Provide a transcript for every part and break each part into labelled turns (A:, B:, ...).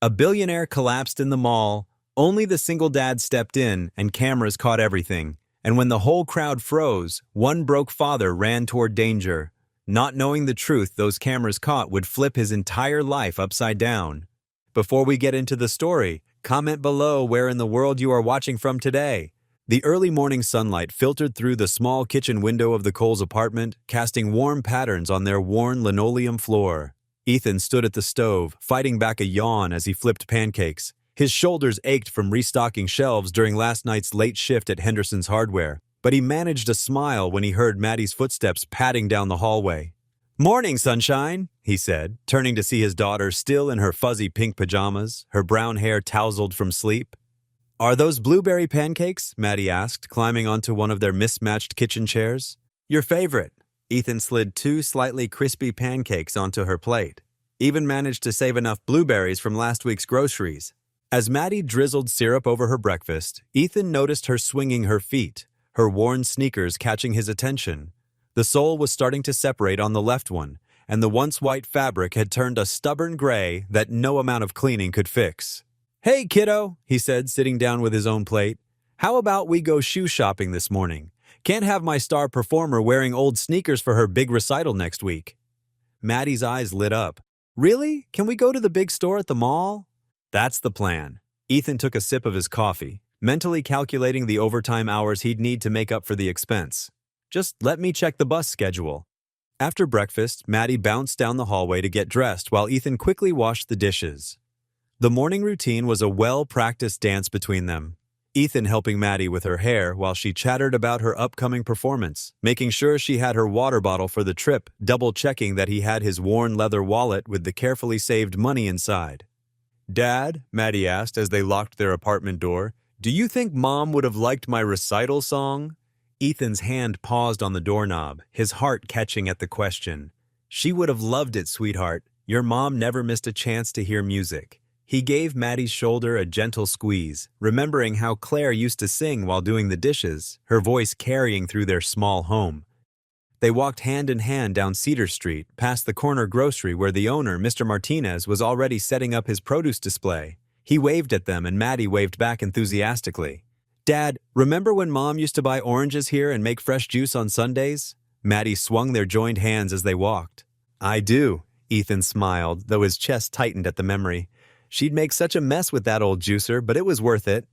A: A billionaire collapsed in the mall. Only the single dad stepped in, and cameras caught everything. And when the whole crowd froze, one broke father ran toward danger. Not knowing the truth those cameras caught would flip his entire life upside down. Before we get into the story, comment below where in the world you are watching from today. The early morning sunlight filtered through the small kitchen window of the Coles apartment, casting warm patterns on their worn linoleum floor. Ethan stood at the stove, fighting back a yawn as he flipped pancakes. His shoulders ached from restocking shelves during last night's late shift at Henderson's Hardware, but he managed a smile when he heard Maddie's footsteps padding down the hallway. "Morning, sunshine," he said, turning to see his daughter still in her fuzzy pink pajamas, her brown hair tousled from sleep. "Are those blueberry pancakes?" Maddie asked, climbing onto one of their mismatched kitchen chairs. "Your favorite." Ethan slid two slightly crispy pancakes onto her plate. Even managed to save enough blueberries from last week's groceries. As Maddie drizzled syrup over her breakfast, Ethan noticed her swinging her feet, her worn sneakers catching his attention. The sole was starting to separate on the left one, and the once white fabric had turned a stubborn gray that no amount of cleaning could fix. "Hey, kiddo," he said, sitting down with his own plate. "How about we go shoe shopping this morning? Can't have my star performer wearing old sneakers for her big recital next week." Maddie's eyes lit up. "Really? Can we go to the big store at the mall?" "That's the plan." Ethan took a sip of his coffee, mentally calculating the overtime hours he'd need to make up for the expense. "Just let me check the bus schedule." After breakfast, Maddie bounced down the hallway to get dressed while Ethan quickly washed the dishes. The morning routine was a well-practiced dance between them. Ethan helping Maddie with her hair while she chattered about her upcoming performance, making sure she had her water bottle for the trip, double-checking that he had his worn leather wallet with the carefully saved money inside. "Dad," Maddie asked as they locked their apartment door, "do you think Mom would have liked my recital song?" Ethan's hand paused on the doorknob, his heart catching at the question. "She would have loved it, sweetheart. Your mom never missed a chance to hear music." He gave Maddie's shoulder a gentle squeeze, remembering how Claire used to sing while doing the dishes, her voice carrying through their small home. They walked hand in hand down Cedar Street, past the corner grocery where the owner, Mr. Martinez, was already setting up his produce display. He waved at them and Maddie waved back enthusiastically. "Dad, remember when Mom used to buy oranges here and make fresh juice on Sundays?" Maddie swung their joined hands as they walked. "I do," Ethan smiled, though his chest tightened at the memory. She'd make such a mess with that old juicer, but it was worth it.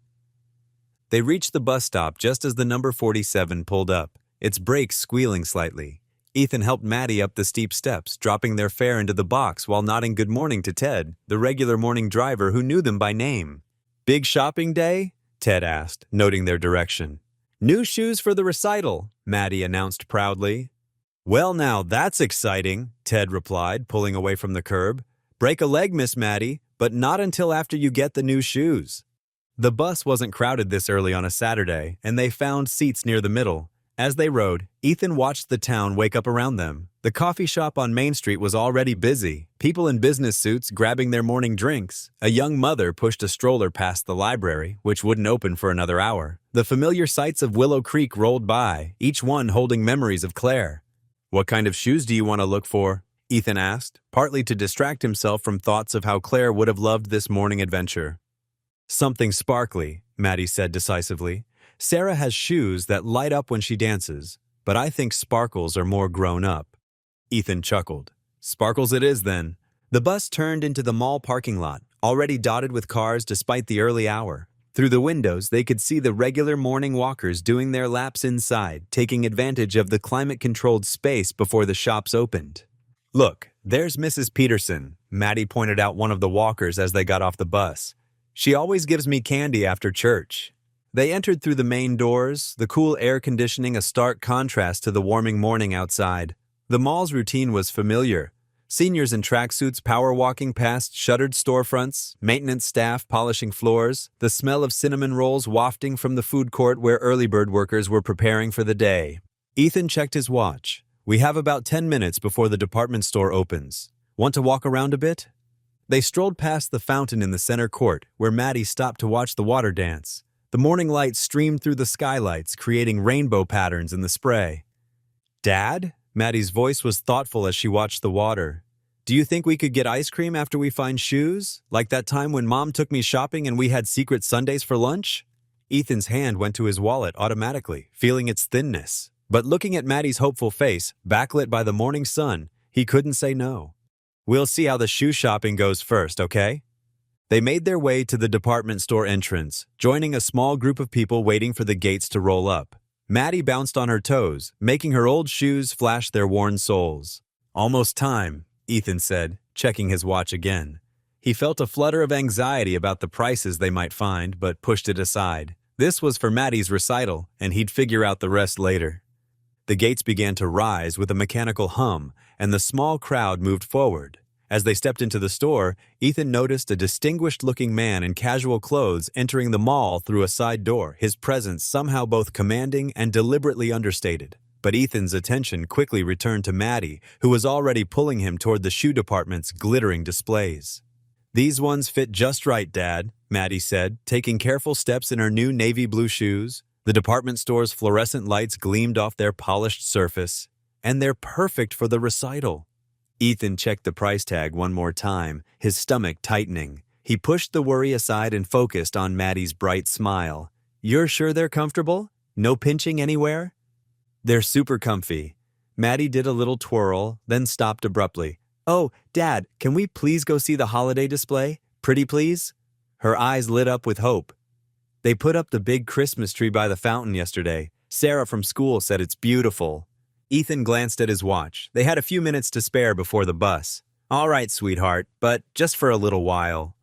A: They reached the bus stop just as the number 47 pulled up, its brakes squealing slightly. Ethan helped Maddie up the steep steps, dropping their fare into the box while nodding good morning to Ted, the regular morning driver who knew them by name. "Big shopping day?" Ted asked, noting their direction. "New shoes for the recital," Maddie announced proudly. "Well now, that's exciting," Ted replied, pulling away from the curb. "Break a leg, Miss Maddie, but not until after you get the new shoes." The bus wasn't crowded this early on a Saturday, and they found seats near the middle. As they rode, Ethan watched the town wake up around them. The coffee shop on Main Street was already busy, people in business suits grabbing their morning drinks. A young mother pushed a stroller past the library, which wouldn't open for another hour. The familiar sights of Willow Creek rolled by, each one holding memories of Claire. "What kind of shoes do you want to look for?" Ethan asked, partly to distract himself from thoughts of how Claire would have loved this morning adventure. "Something sparkly," Maddie said decisively. "Sarah has shoes that light up when she dances, but I think sparkles are more grown up." Ethan chuckled. "Sparkles it is then." The bus turned into the mall parking lot, already dotted with cars despite the early hour. Through the windows, they could see the regular morning walkers doing their laps inside, taking advantage of the climate-controlled space before the shops opened. "Look, there's Mrs. Peterson," Maddie pointed out one of the walkers as they got off the bus. "She always gives me candy after church." They entered through the main doors, the cool air conditioning a stark contrast to the warming morning outside. The mall's routine was familiar. Seniors in tracksuits power walking past shuttered storefronts, maintenance staff polishing floors, the smell of cinnamon rolls wafting from the food court where early bird workers were preparing for the day. Ethan checked his watch. "We have about 10 minutes before the department store opens. Want to walk around a bit?" They strolled past the fountain in the center court, where Maddie stopped to watch the water dance. The morning light streamed through the skylights, creating rainbow patterns in the spray. "Dad?" Maddie's voice was thoughtful as she watched the water. Do you think we could get ice cream after we find shoes? Like that time when Mom took me shopping and we had secret sundaes for lunch? Ethan's hand went to his wallet automatically, feeling its thinness. But looking at Maddie's hopeful face, backlit by the morning sun, he couldn't say no. We'll see how the shoe shopping goes first, okay? They made their way to the department store entrance, joining a small group of people waiting for the gates to roll up. Maddie bounced on her toes, making her old shoes flash their worn soles. Almost time, Ethan said, checking his watch again. He felt a flutter of anxiety about the prices they might find, but pushed it aside. This was for Maddie's recital, and he'd figure out the rest later. The gates began to rise with a mechanical hum, and the small crowd moved forward. As they stepped into the store, Ethan noticed a distinguished-looking man in casual clothes entering the mall through a side door, his presence somehow both commanding and deliberately understated. But Ethan's attention quickly returned to Maddie, who was already pulling him toward the shoe department's glittering displays. "These ones fit just right, Dad," Maddie said, taking careful steps in her new navy blue shoes. The department store's fluorescent lights gleamed off their polished surface. "And they're perfect for the recital." Ethan checked the price tag one more time, his stomach tightening. He pushed the worry aside and focused on Maddie's bright smile. "You're sure they're comfortable? No pinching anywhere?" "They're super comfy." Maddie did a little twirl, then stopped abruptly. "Oh, Dad, can we please go see the holiday display? Pretty please?" Her eyes lit up with hope. "They put up the big Christmas tree by the fountain yesterday. Sarah from school said it's beautiful." Ethan glanced at his watch. They had a few minutes to spare before the bus. "All right, sweetheart, but just for a little while."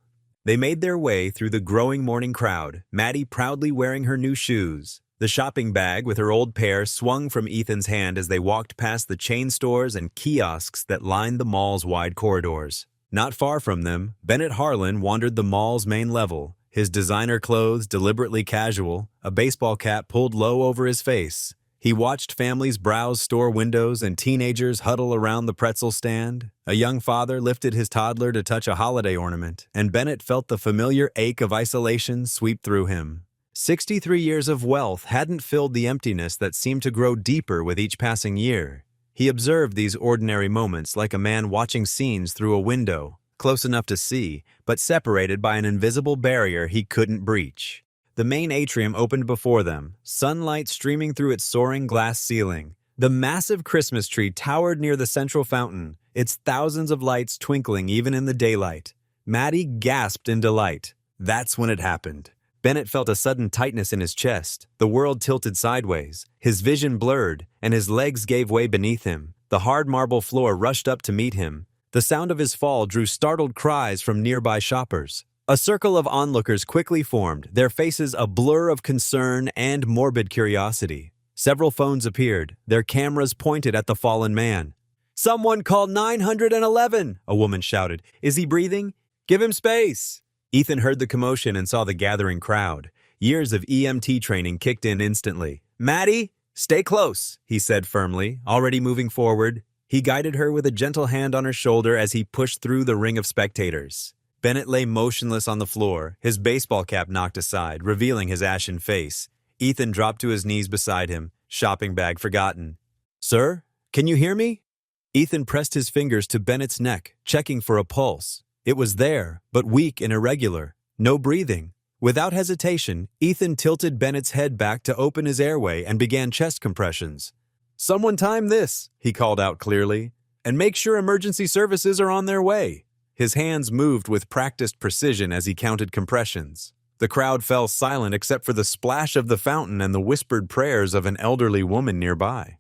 A: They made their way through the growing morning crowd, Maddie proudly wearing her new shoes. The shopping bag with her old pair swung from Ethan's hand as they walked past the chain stores and kiosks that lined the mall's wide corridors. Not far from them, Bennett Harlan wandered the mall's main level, his designer clothes deliberately casual, a baseball cap pulled low over his face. He watched families browse store windows and teenagers huddle around the pretzel stand. A young father lifted his toddler to touch a holiday ornament, and Bennett felt the familiar ache of isolation sweep through him. 63 years of wealth hadn't filled the emptiness that seemed to grow deeper with each passing year. He observed these ordinary moments like a man watching scenes through a window, close enough to see, but separated by an invisible barrier he couldn't breach. The main atrium opened before them, sunlight streaming through its soaring glass ceiling. The massive Christmas tree towered near the central fountain, its thousands of lights twinkling even in the daylight. Maddie gasped in delight. That's when it happened. Bennett felt a sudden tightness in his chest. The world tilted sideways. His vision blurred, and his legs gave way beneath him. The hard marble floor rushed up to meet him. The sound of his fall drew startled cries from nearby shoppers. A circle of onlookers quickly formed, their faces a blur of concern and morbid curiosity. Several phones appeared, their cameras pointed at the fallen man. "Someone call 911!" a woman shouted. "Is he breathing? Give him space!" Ethan heard the commotion and saw the gathering crowd. Years of EMT training kicked in instantly. "Maddie, stay close," he said firmly, already moving forward. He guided her with a gentle hand on her shoulder as he pushed through the ring of spectators. Bennett lay motionless on the floor, his baseball cap knocked aside, revealing his ashen face. Ethan dropped to his knees beside him, shopping bag forgotten. "Sir, can you hear me?" Ethan pressed his fingers to Bennett's neck, checking for a pulse. It was there, but weak and irregular. No breathing. Without hesitation, Ethan tilted Bennett's head back to open his airway and began chest compressions. "Someone time this," he called out clearly, "and make sure emergency services are on their way." His hands moved with practiced precision as he counted compressions. The crowd fell silent except for the splash of the fountain and the whispered prayers of an elderly woman nearby.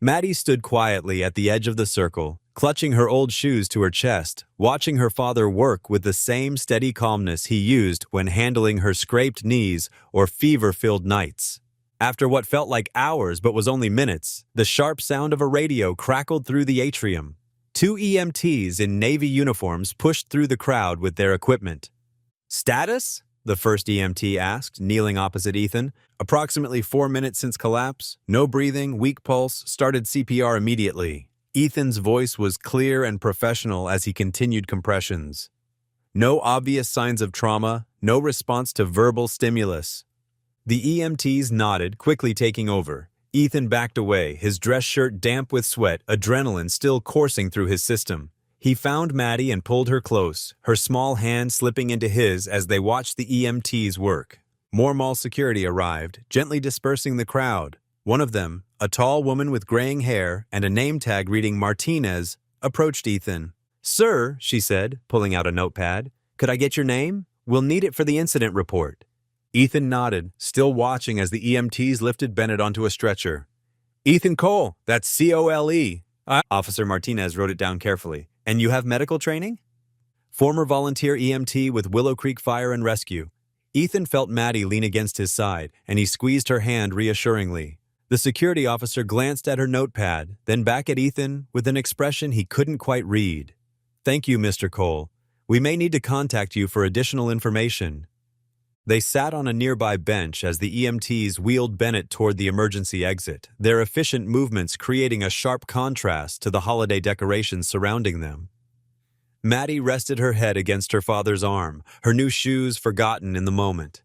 A: Maddie stood quietly at the edge of the circle, clutching her old shoes to her chest, watching her father work with the same steady calmness he used when handling her scraped knees or fever-filled nights. After what felt like hours but was only minutes, the sharp sound of a radio crackled through the atrium. 2 EMTs in Navy uniforms pushed through the crowd with their equipment. "Status?" the first EMT asked, kneeling opposite Ethan. "Approximately 4 minutes since collapse. No breathing, weak pulse, started CPR immediately." Ethan's voice was clear and professional as he continued compressions. No obvious signs of trauma, no response to verbal stimulus. The EMTs nodded, quickly taking over. Ethan backed away, his dress shirt damp with sweat, adrenaline still coursing through his system. He found Maddie and pulled her close, her small hand slipping into his as they watched the EMTs work. More mall security arrived, gently dispersing the crowd. One of them, a tall woman with graying hair and a name tag reading Martinez, approached Ethan. "Sir," she said, pulling out a notepad, "could I get your name? We'll need it for the incident report." Ethan nodded, still watching as the EMTs lifted Bennett onto a stretcher. "Ethan Cole, that's C-O-L-E. Officer Martinez wrote it down carefully. "And you have medical training?" Former volunteer EMT with Willow Creek Fire and Rescue. Ethan felt Maddie lean against his side, and he squeezed her hand reassuringly. The security officer glanced at her notepad, then back at Ethan with an expression he couldn't quite read. "Thank you, Mr. Cole. We may need to contact you for additional information." They sat on a nearby bench as the EMTs wheeled Bennett toward the emergency exit, their efficient movements creating a sharp contrast to the holiday decorations surrounding them. Maddie rested her head against her father's arm, her new shoes forgotten in the moment.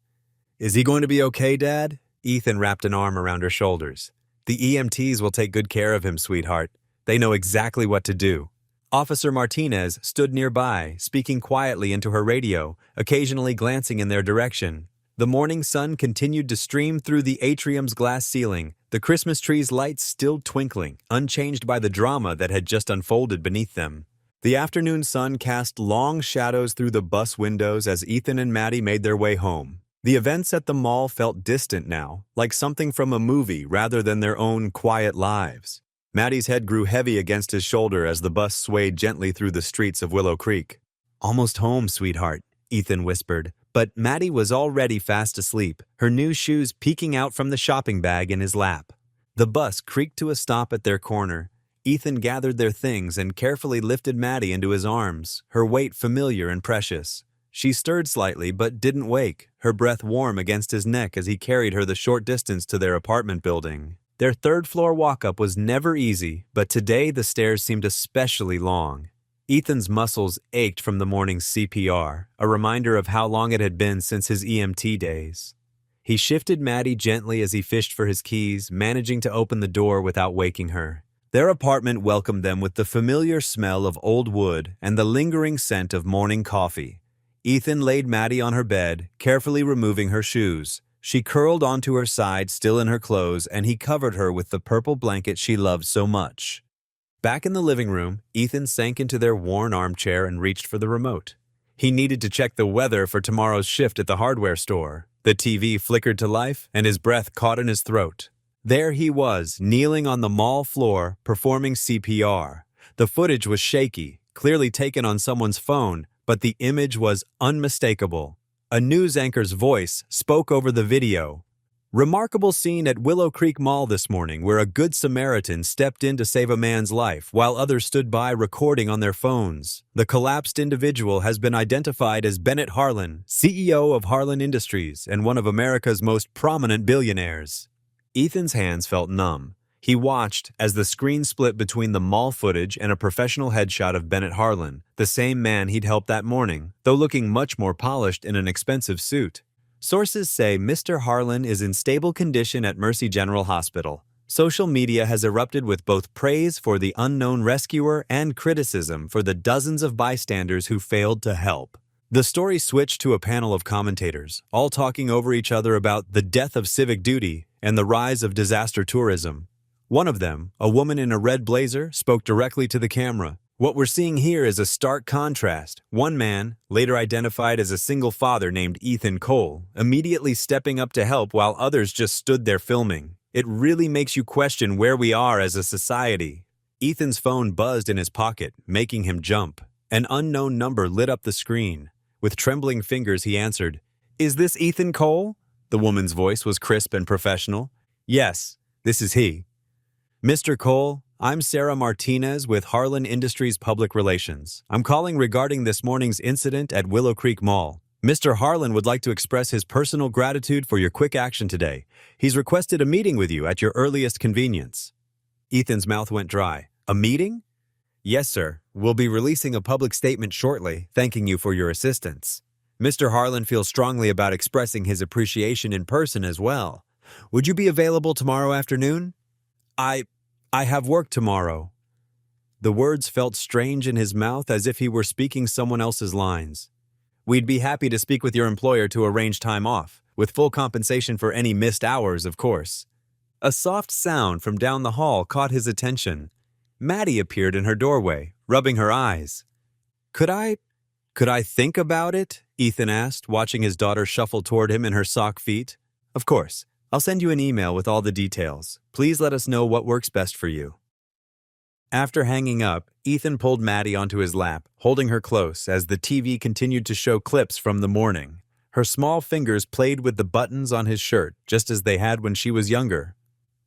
A: "Is he going to be okay, Dad?" Ethan wrapped an arm around her shoulders. "The EMTs will take good care of him, sweetheart. They know exactly what to do." Officer Martinez stood nearby, speaking quietly into her radio, occasionally glancing in their direction. The morning sun continued to stream through the atrium's glass ceiling, the Christmas tree's lights still twinkling, unchanged by the drama that had just unfolded beneath them. The afternoon sun cast long shadows through the bus windows as Ethan and Maddie made their way home. The events at the mall felt distant now, like something from a movie rather than their own quiet lives. Maddie's head grew heavy against his shoulder as the bus swayed gently through the streets of Willow Creek. "Almost home, sweetheart," Ethan whispered, but Maddie was already fast asleep, her new shoes peeking out from the shopping bag in his lap. The bus creaked to a stop at their corner. Ethan gathered their things and carefully lifted Maddie into his arms, her weight familiar and precious. She stirred slightly but didn't wake, her breath warm against his neck as he carried her the short distance to their apartment building. Their third-floor walk-up was never easy, but today the stairs seemed especially long. Ethan's muscles ached from the morning's CPR, a reminder of how long it had been since his EMT days. He shifted Maddie gently as he fished for his keys, managing to open the door without waking her. Their apartment welcomed them with the familiar smell of old wood and the lingering scent of morning coffee. Ethan laid Maddie on her bed, carefully removing her shoes. She curled onto her side, still in her clothes, and he covered her with the purple blanket she loved so much. Back in the living room, Ethan sank into their worn armchair and reached for the remote. He needed to check the weather for tomorrow's shift at the hardware store. The TV flickered to life, and his breath caught in his throat. There he was, kneeling on the mall floor, performing CPR. The footage was shaky, clearly taken on someone's phone, but the image was unmistakable. A news anchor's voice spoke over the video. "Remarkable scene at Willow Creek Mall this morning where a good Samaritan stepped in to save a man's life while others stood by recording on their phones. The collapsed individual has been identified as Bennett Harlan, CEO of Harlan Industries and one of America's most prominent billionaires." Ethan's hands felt numb. He watched as the screen split between the mall footage and a professional headshot of Bennett Harlan, the same man he'd helped that morning, though looking much more polished in an expensive suit. Sources say Mr. Harlan is in stable condition at Mercy General Hospital. Social media has erupted with both praise for the unknown rescuer and criticism for the dozens of bystanders who failed to help. The story switched to a panel of commentators, all talking over each other about the death of civic duty and the rise of disaster tourism. One of them, a woman in a red blazer, spoke directly to the camera. "What we're seeing here is a stark contrast. One man, later identified as a single father named Ethan Cole, immediately stepping up to help while others just stood there filming. It really makes you question where we are as a society." Ethan's phone buzzed in his pocket, making him jump. An unknown number lit up the screen. With trembling fingers, he answered. "Is this Ethan Cole?" The woman's voice was crisp and professional. "Yes, this is he." "Mr. Cole, I'm Sarah Martinez with Harlan Industries Public Relations. I'm calling regarding this morning's incident at Willow Creek Mall. Mr. Harlan would like to express his personal gratitude for your quick action today. He's requested a meeting with you at your earliest convenience." Ethan's mouth went dry. "A meeting?" "Yes, sir. We'll be releasing a public statement shortly, thanking you for your assistance. Mr. Harlan feels strongly about expressing his appreciation in person as well. Would you be available tomorrow afternoon?" I have work tomorrow." The words felt strange in his mouth as if he were speaking someone else's lines. We'd be happy to speak with your employer to arrange time off, with full compensation for any missed hours, of course. A soft sound from down the hall caught his attention. Maddie appeared in her doorway, rubbing her eyes. Could I think about it? Ethan asked, watching his daughter shuffle toward him in her sock feet. Of course. I'll send you an email with all the details. Please let us know what works best for you. After hanging up, Ethan pulled Maddie onto his lap, holding her close as the TV continued to show clips from the morning. Her small fingers played with the buttons on his shirt, just as they had when she was younger.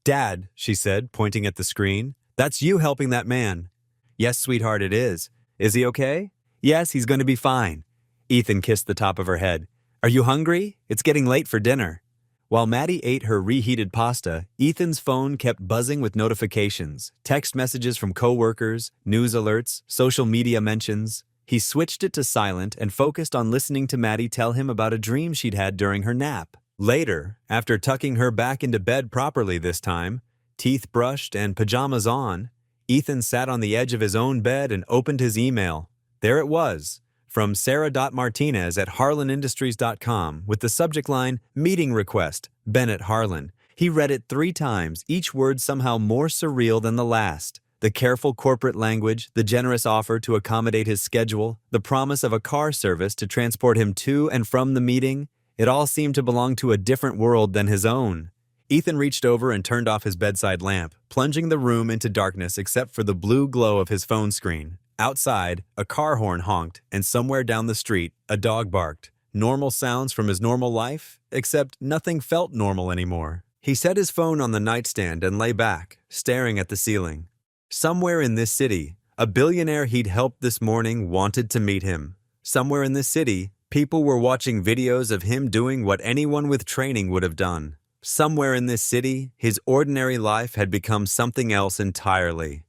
A: Dad, she said, pointing at the screen, that's you helping that man. Yes, sweetheart, it is. Is he okay? Yes, he's going to be fine. Ethan kissed the top of her head. Are you hungry? It's getting late for dinner. While Maddie ate her reheated pasta, Ethan's phone kept buzzing with notifications, text messages from coworkers, news alerts, social media mentions. He switched it to silent and focused on listening to Maddie tell him about a dream she'd had during her nap. Later, after tucking her back into bed properly this time, teeth brushed and pajamas on, Ethan sat on the edge of his own bed and opened his email. There it was, from Sarah.Martinez at HarlanIndustries.com with the subject line, Meeting Request, Bennett Harlan. He read it 3 times, each word somehow more surreal than the last. The careful corporate language, the generous offer to accommodate his schedule, the promise of a car service to transport him to and from the meeting, it all seemed to belong to a different world than his own. Ethan reached over and turned off his bedside lamp, plunging the room into darkness except for the blue glow of his phone screen. Outside, a car horn honked, and somewhere down the street, a dog barked. Normal sounds from his normal life, except nothing felt normal anymore. He set his phone on the nightstand and lay back, staring at the ceiling. Somewhere in this city, a billionaire he'd helped this morning wanted to meet him. Somewhere in this city, people were watching videos of him doing what anyone with training would have done. Somewhere in this city, his ordinary life had become something else entirely.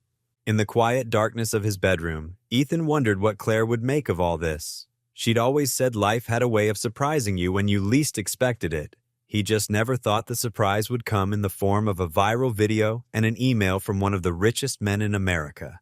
A: In the quiet darkness of his bedroom, Ethan wondered what Claire would make of all this. She'd always said life had a way of surprising you when you least expected it. He just never thought the surprise would come in the form of a viral video and an email from one of the richest men in America.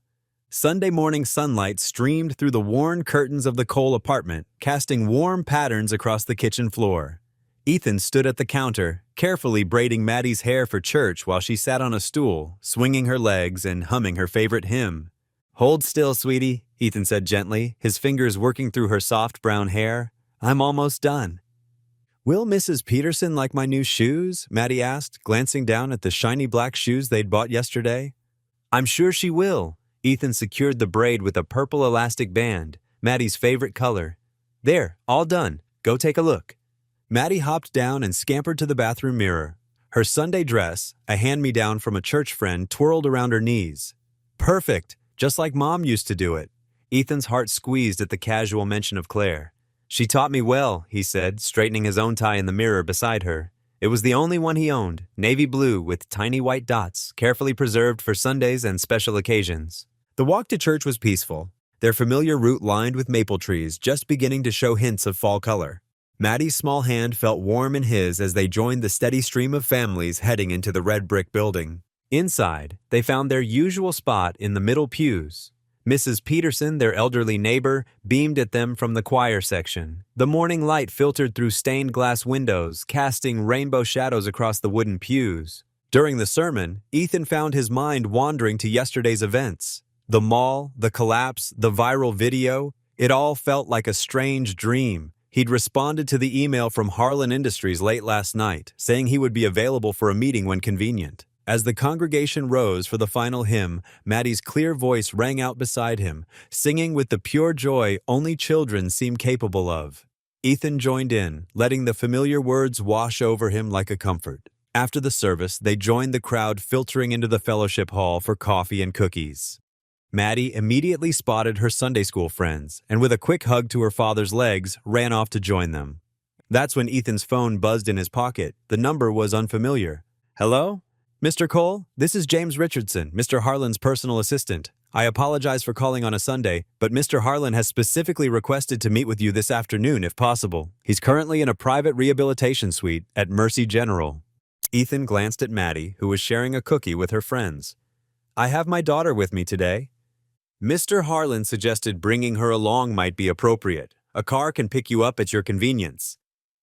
A: Sunday morning sunlight streamed through the worn curtains of the Cole apartment, casting warm patterns across the kitchen floor. Ethan stood at the counter, carefully braiding Maddie's hair for church while she sat on a stool, swinging her legs and humming her favorite hymn. Hold still, sweetie, Ethan said gently, his fingers working through her soft brown hair. I'm almost done. Will Mrs. Peterson like my new shoes? Maddie asked, glancing down at the shiny black shoes they'd bought yesterday. I'm sure she will. Ethan secured the braid with a purple elastic band, Maddie's favorite color. There, all done. Go take a look. Maddie hopped down and scampered to the bathroom mirror. Her Sunday dress, a hand-me-down from a church friend, twirled around her knees. Perfect, just like Mom used to do it. Ethan's heart squeezed at the casual mention of Claire. She taught me well, he said, straightening his own tie in the mirror beside her. It was the only one he owned, navy blue with tiny white dots, carefully preserved for Sundays and special occasions. The walk to church was peaceful, their familiar route lined with maple trees just beginning to show hints of fall color. Maddie's small hand felt warm in his as they joined the steady stream of families heading into the red brick building. Inside, they found their usual spot in the middle pews. Mrs. Peterson, their elderly neighbor, beamed at them from the choir section. The morning light filtered through stained glass windows, casting rainbow shadows across the wooden pews. During the sermon, Ethan found his mind wandering to yesterday's events. The mall, the collapse, the viral video, it all felt like a strange dream. He'd responded to the email from Harlan Industries late last night, saying he would be available for a meeting when convenient. As the congregation rose for the final hymn, Maddie's clear voice rang out beside him, singing with the pure joy only children seem capable of. Ethan joined in, letting the familiar words wash over him like a comfort. After the service, they joined the crowd filtering into the fellowship hall for coffee and cookies. Maddie immediately spotted her Sunday school friends, and with a quick hug to her father's legs, ran off to join them. That's when Ethan's phone buzzed in his pocket. The number was unfamiliar. Hello? Mr. Cole, this is James Richardson, Mr. Harlan's personal assistant. I apologize for calling on a Sunday, but Mr. Harlan has specifically requested to meet with you this afternoon if possible. He's currently in a private rehabilitation suite at Mercy General. Ethan glanced at Maddie, who was sharing a cookie with her friends. I have my daughter with me today. Mr. Harlan suggested bringing her along might be appropriate. A car can pick you up at your convenience.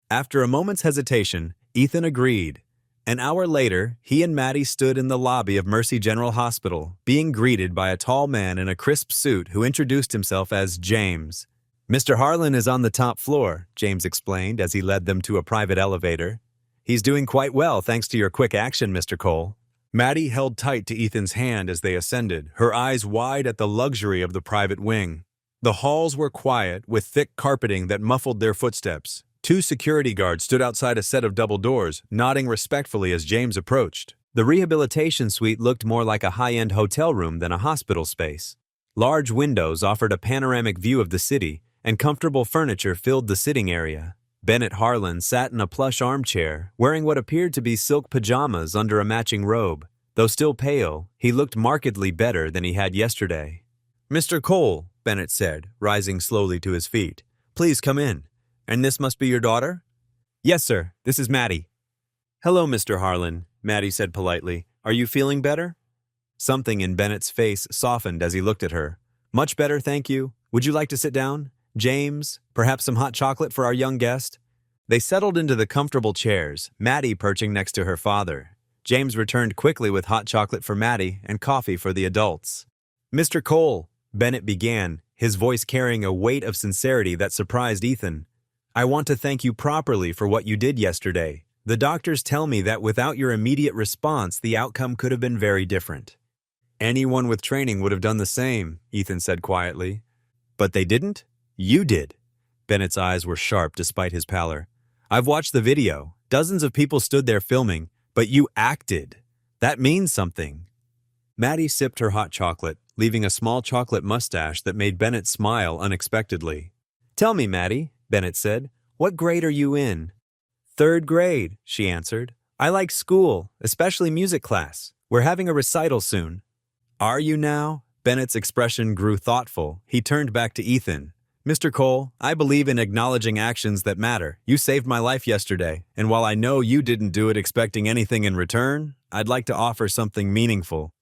A: After a moment's hesitation, Ethan agreed. An hour later, he and Maddie stood in the lobby of Mercy General Hospital, being greeted by a tall man in a crisp suit who introduced himself as James. Mr. Harlan is on the top floor, James explained as he led them to a private elevator. He's doing quite well thanks to your quick action, Mr. Cole. Maddie held tight to Ethan's hand as they ascended, her eyes wide at the luxury of the private wing. The halls were quiet, with thick carpeting that muffled their footsteps. Two security guards stood outside a set of double doors, nodding respectfully as James approached. The rehabilitation suite looked more like a high-end hotel room than a hospital space. Large windows offered a panoramic view of the city, and comfortable furniture filled the sitting area. Bennett Harlan sat in a plush armchair, wearing what appeared to be silk pajamas under a matching robe. Though still pale, he looked markedly better than he had yesterday. "Mr. Cole," Bennett said, rising slowly to his feet. "Please come in. And this must be your daughter?" "Yes, sir. This is Maddie." "Hello, Mr. Harlan," Maddie said politely. "Are you feeling better?" Something in Bennett's face softened as he looked at her. "Much better, thank you. Would you like to sit down? James, perhaps some hot chocolate for our young guest?" They settled into the comfortable chairs, Maddie perching next to her father. James returned quickly with hot chocolate for Maddie and coffee for the adults. "Mr. Cole," Bennett began, his voice carrying a weight of sincerity that surprised Ethan. "I want to thank you properly for what you did yesterday. The doctors tell me that without your immediate response, the outcome could have been very different." "Anyone with training would have done the same," Ethan said quietly. "But they didn't? You did." Bennett's eyes were sharp despite his pallor. "I've watched the video. Dozens of people stood there filming, but you acted. That means something." Maddie sipped her hot chocolate, leaving a small chocolate mustache that made Bennett smile unexpectedly. "Tell me, Maddie," Bennett said, "what grade are you in?" "Third grade," she answered. "I like school, especially music class. We're having a recital soon." "Are you now?" Bennett's expression grew thoughtful. He turned back to Ethan. "Mr. Cole, I believe in acknowledging actions that matter. You saved my life yesterday, and while I know you didn't do it expecting anything in return, I'd like to offer something meaningful."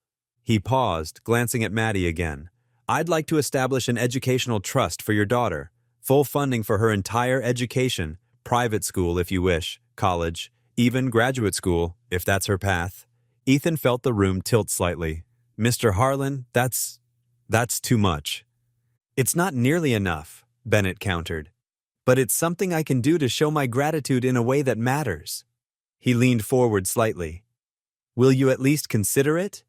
A: He paused, glancing at Maddie again. "I'd like to establish an educational trust for your daughter. Full funding for her entire education, private school if you wish, college, even graduate school, if that's her path." Ethan felt the room tilt slightly. "Mr. Harlan, that's too much." "It's not nearly enough," Bennett countered. "But it's something I can do to show my gratitude in a way that matters." He leaned forward slightly. "Will you at least consider it?"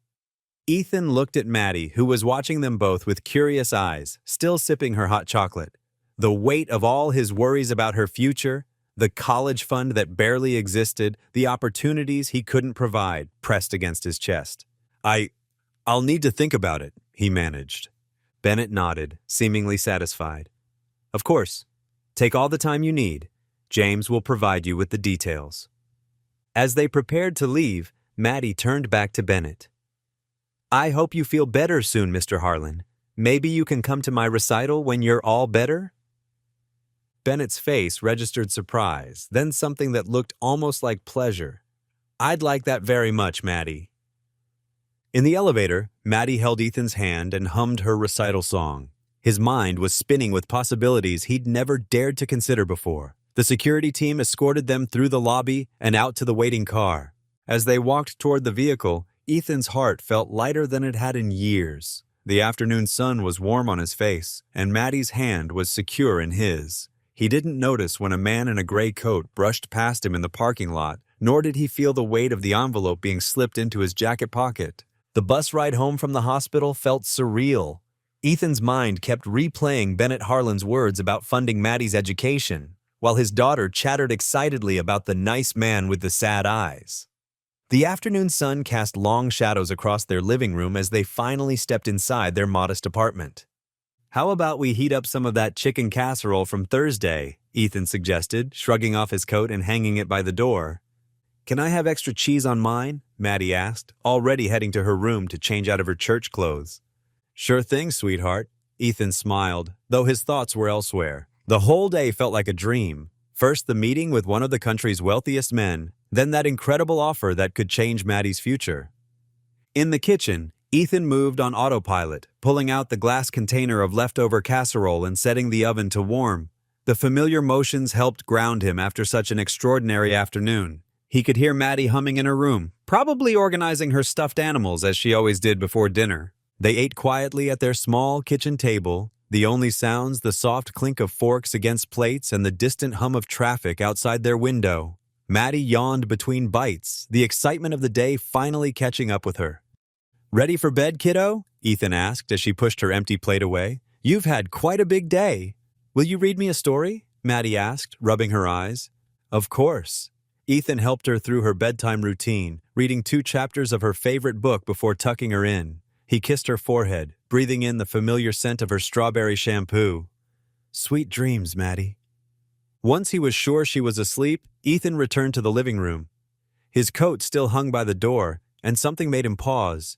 A: Ethan looked at Maddie, who was watching them both with curious eyes, still sipping her hot chocolate. The weight of all his worries about her future, the college fund that barely existed, the opportunities he couldn't provide, pressed against his chest. I'll need to think about it," he managed. Bennett nodded, seemingly satisfied. "Of course. Take all the time you need. James will provide you with the details." As they prepared to leave, Maddie turned back to Bennett. "I hope you feel better soon, Mr. Harlan. Maybe you can come to my recital when you're all better?" Bennett's face registered surprise, then something that looked almost like pleasure. "I'd like that very much, Maddie." In the elevator, Maddie held Ethan's hand and hummed her recital song. His mind was spinning with possibilities he'd never dared to consider before. The security team escorted them through the lobby and out to the waiting car. As they walked toward the vehicle, Ethan's heart felt lighter than it had in years. The afternoon sun was warm on his face, and Maddie's hand was secure in his. He didn't notice when a man in a gray coat brushed past him in the parking lot, nor did he feel the weight of the envelope being slipped into his jacket pocket. The bus ride home from the hospital felt surreal. Ethan's mind kept replaying Bennett Harlan's words about funding Maddie's education, while his daughter chattered excitedly about the nice man with the sad eyes. The afternoon sun cast long shadows across their living room as they finally stepped inside their modest apartment. "How about we heat up some of that chicken casserole from Thursday?" Ethan suggested, shrugging off his coat and hanging it by the door. "Can I have extra cheese on mine?" Maddie asked, already heading to her room to change out of her church clothes. "Sure thing, sweetheart." Ethan smiled, though his thoughts were elsewhere. The whole day felt like a dream. First the meeting with one of the country's wealthiest men, then that incredible offer that could change Maddie's future. In the kitchen, Ethan moved on autopilot, pulling out the glass container of leftover casserole and setting the oven to warm. The familiar motions helped ground him after such an extraordinary afternoon. He could hear Maddie humming in her room, probably organizing her stuffed animals as she always did before dinner. They ate quietly at their small kitchen table, the only sounds the soft clink of forks against plates and the distant hum of traffic outside their window. Maddie yawned between bites, the excitement of the day finally catching up with her. "Ready for bed, kiddo?" Ethan asked as she pushed her empty plate away. "You've had quite a big day." "Will you read me a story?" Maddie asked, rubbing her eyes. "Of course." Ethan helped her through her bedtime routine, reading 2 chapters of her favorite book before tucking her in. He kissed her forehead, breathing in the familiar scent of her strawberry shampoo. "Sweet dreams, Maddie." Once he was sure she was asleep, Ethan returned to the living room. His coat still hung by the door, and something made him pause.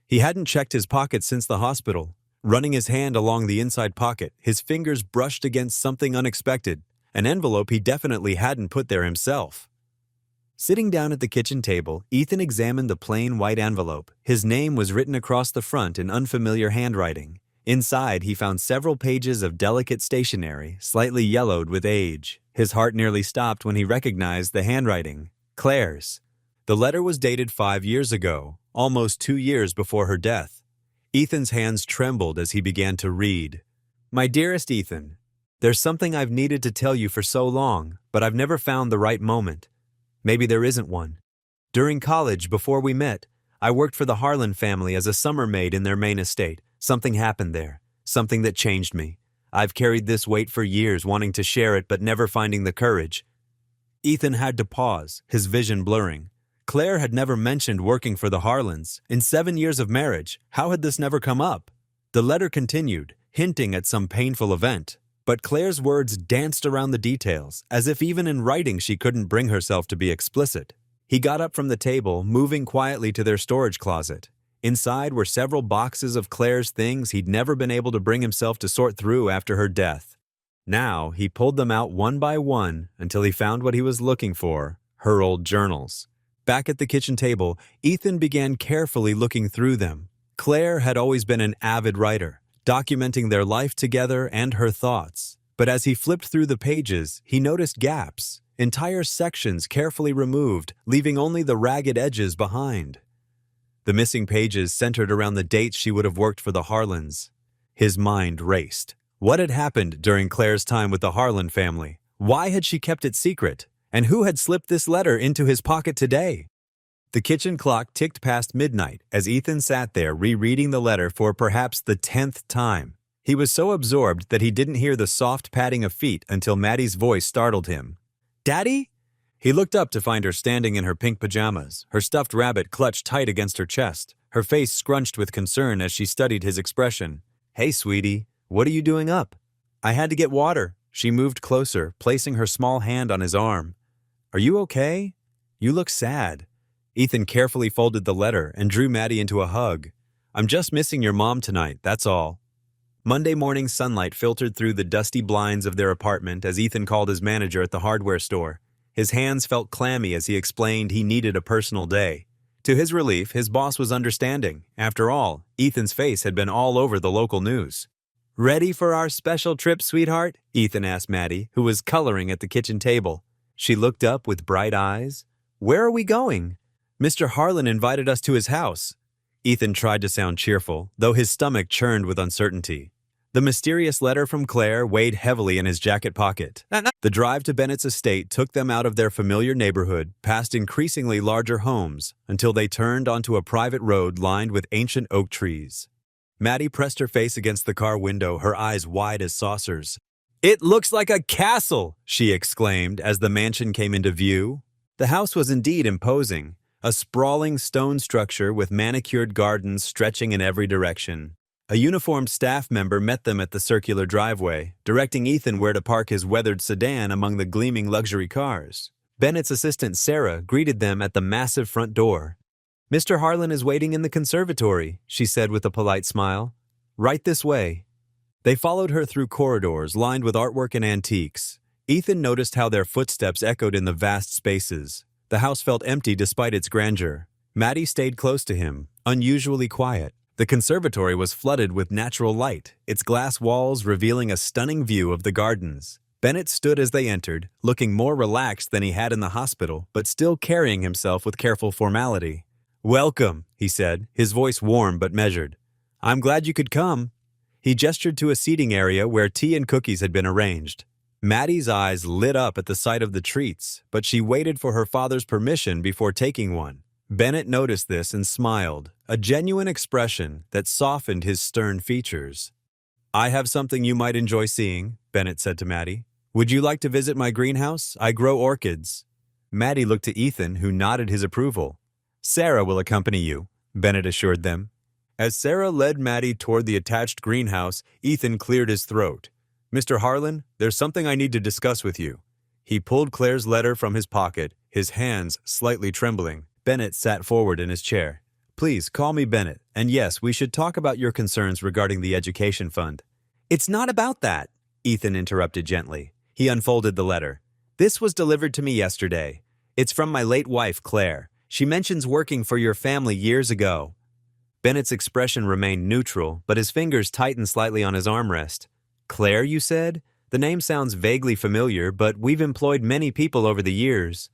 A: He hadn't checked his pockets since the hospital. Running his hand along the inside pocket, his fingers brushed against something unexpected, an envelope he definitely hadn't put there himself. Sitting down at the kitchen table, Ethan examined the plain white envelope. His name was written across the front in unfamiliar handwriting. Inside, he found several pages of delicate stationery, slightly yellowed with age. His heart nearly stopped when he recognized the handwriting. Claire's. The letter was dated 5 years ago, almost 2 years before her death. Ethan's hands trembled as he began to read. "My dearest Ethan, there's something I've needed to tell you for so long, but I've never found the right moment. Maybe there isn't one. During college, before we met, I worked for the Harlan family as a summer maid in their main estate. Something happened there, something that changed me. I've carried this weight for years, wanting to share it but never finding the courage." Ethan had to pause, his vision blurring. Claire had never mentioned working for the Harlans. In 7 years of marriage, how had this never come up? The letter continued, hinting at some painful event. But Claire's words danced around the details, as if even in writing she couldn't bring herself to be explicit. He got up from the table, moving quietly to their storage closet. Inside were several boxes of Claire's things he'd never been able to bring himself to sort through after her death. Now he pulled them out one by one until he found what he was looking for, her old journals. Back at the kitchen table, Ethan began carefully looking through them. Claire had always been an avid writer, documenting their life together and her thoughts. But as he flipped through the pages, he noticed gaps, entire sections carefully removed, leaving only the ragged edges behind. The missing pages centered around the dates she would have worked for the Harlans. His mind raced. What had happened during Claire's time with the Harlan family? Why had she kept it secret? And who had slipped this letter into his pocket today? The kitchen clock ticked past midnight as Ethan sat there rereading the letter for perhaps the 10th time. He was so absorbed that he didn't hear the soft padding of feet until Maddie's voice startled him. "Daddy?" He looked up to find her standing in her pink pajamas, her stuffed rabbit clutched tight against her chest, her face scrunched with concern as she studied his expression. "Hey, sweetie, what are you doing up?" "I had to get water." She moved closer, placing her small hand on his arm. "Are you okay? You look sad." Ethan carefully folded the letter and drew Maddie into a hug. "I'm just missing your mom tonight, that's all." Monday morning sunlight filtered through the dusty blinds of their apartment as Ethan called his manager at the hardware store. His hands felt clammy as he explained he needed a personal day. To his relief, his boss was understanding. After all, Ethan's face had been all over the local news. "Ready for our special trip, sweetheart?" Ethan asked Maddie, who was coloring at the kitchen table. She looked up with bright eyes. "Where are we going?" "Mr. Harlan invited us to his house." Ethan tried to sound cheerful, though his stomach churned with uncertainty. The mysterious letter from Claire weighed heavily in his jacket pocket. The drive to Bennett's estate took them out of their familiar neighborhood, past increasingly larger homes, until they turned onto a private road lined with ancient oak trees. Maddie pressed her face against the car window, her eyes wide as saucers. "It looks like a castle!" she exclaimed as the mansion came into view. The house was indeed imposing, a sprawling stone structure with manicured gardens stretching in every direction. A uniformed staff member met them at the circular driveway, directing Ethan where to park his weathered sedan among the gleaming luxury cars. Bennett's assistant Sarah greeted them at the massive front door. "Mr. Harlan is waiting in the conservatory," she said with a polite smile. "Right this way." They followed her through corridors lined with artwork and antiques. Ethan noticed how their footsteps echoed in the vast spaces. The house felt empty despite its grandeur. Maddie stayed close to him, unusually quiet, The conservatory was flooded with natural light, its glass walls revealing a stunning view of the gardens. Bennett stood as they entered, looking more relaxed than he had in the hospital, but still carrying himself with careful formality. "Welcome," he said, his voice warm but measured. "I'm glad you could come." He gestured to a seating area where tea and cookies had been arranged. Maddie's eyes lit up at the sight of the treats, but she waited for her father's permission before taking one. Bennett noticed this and smiled, a genuine expression that softened his stern features. "I have something you might enjoy seeing," Bennett said to Maddie. "Would you like to visit my greenhouse? I grow orchids." Maddie looked to Ethan, who nodded his approval. "Sarah will accompany you," Bennett assured them. As Sarah led Maddie toward the attached greenhouse, Ethan cleared his throat. "Mr. Harlan, there's something I need to discuss with you." He pulled Claire's letter from his pocket, his hands slightly trembling. Bennett sat forward in his chair. "Please, call me Bennett, and yes, we should talk about your concerns regarding the education fund." "It's not about that," Ethan interrupted gently. He unfolded the letter. "This was delivered to me yesterday. It's from my late wife, Claire. She mentions working for your family years ago." Bennett's expression remained neutral, but his fingers tightened slightly on his armrest. "Claire, you said? The name sounds vaguely familiar, but we've employed many people over the years."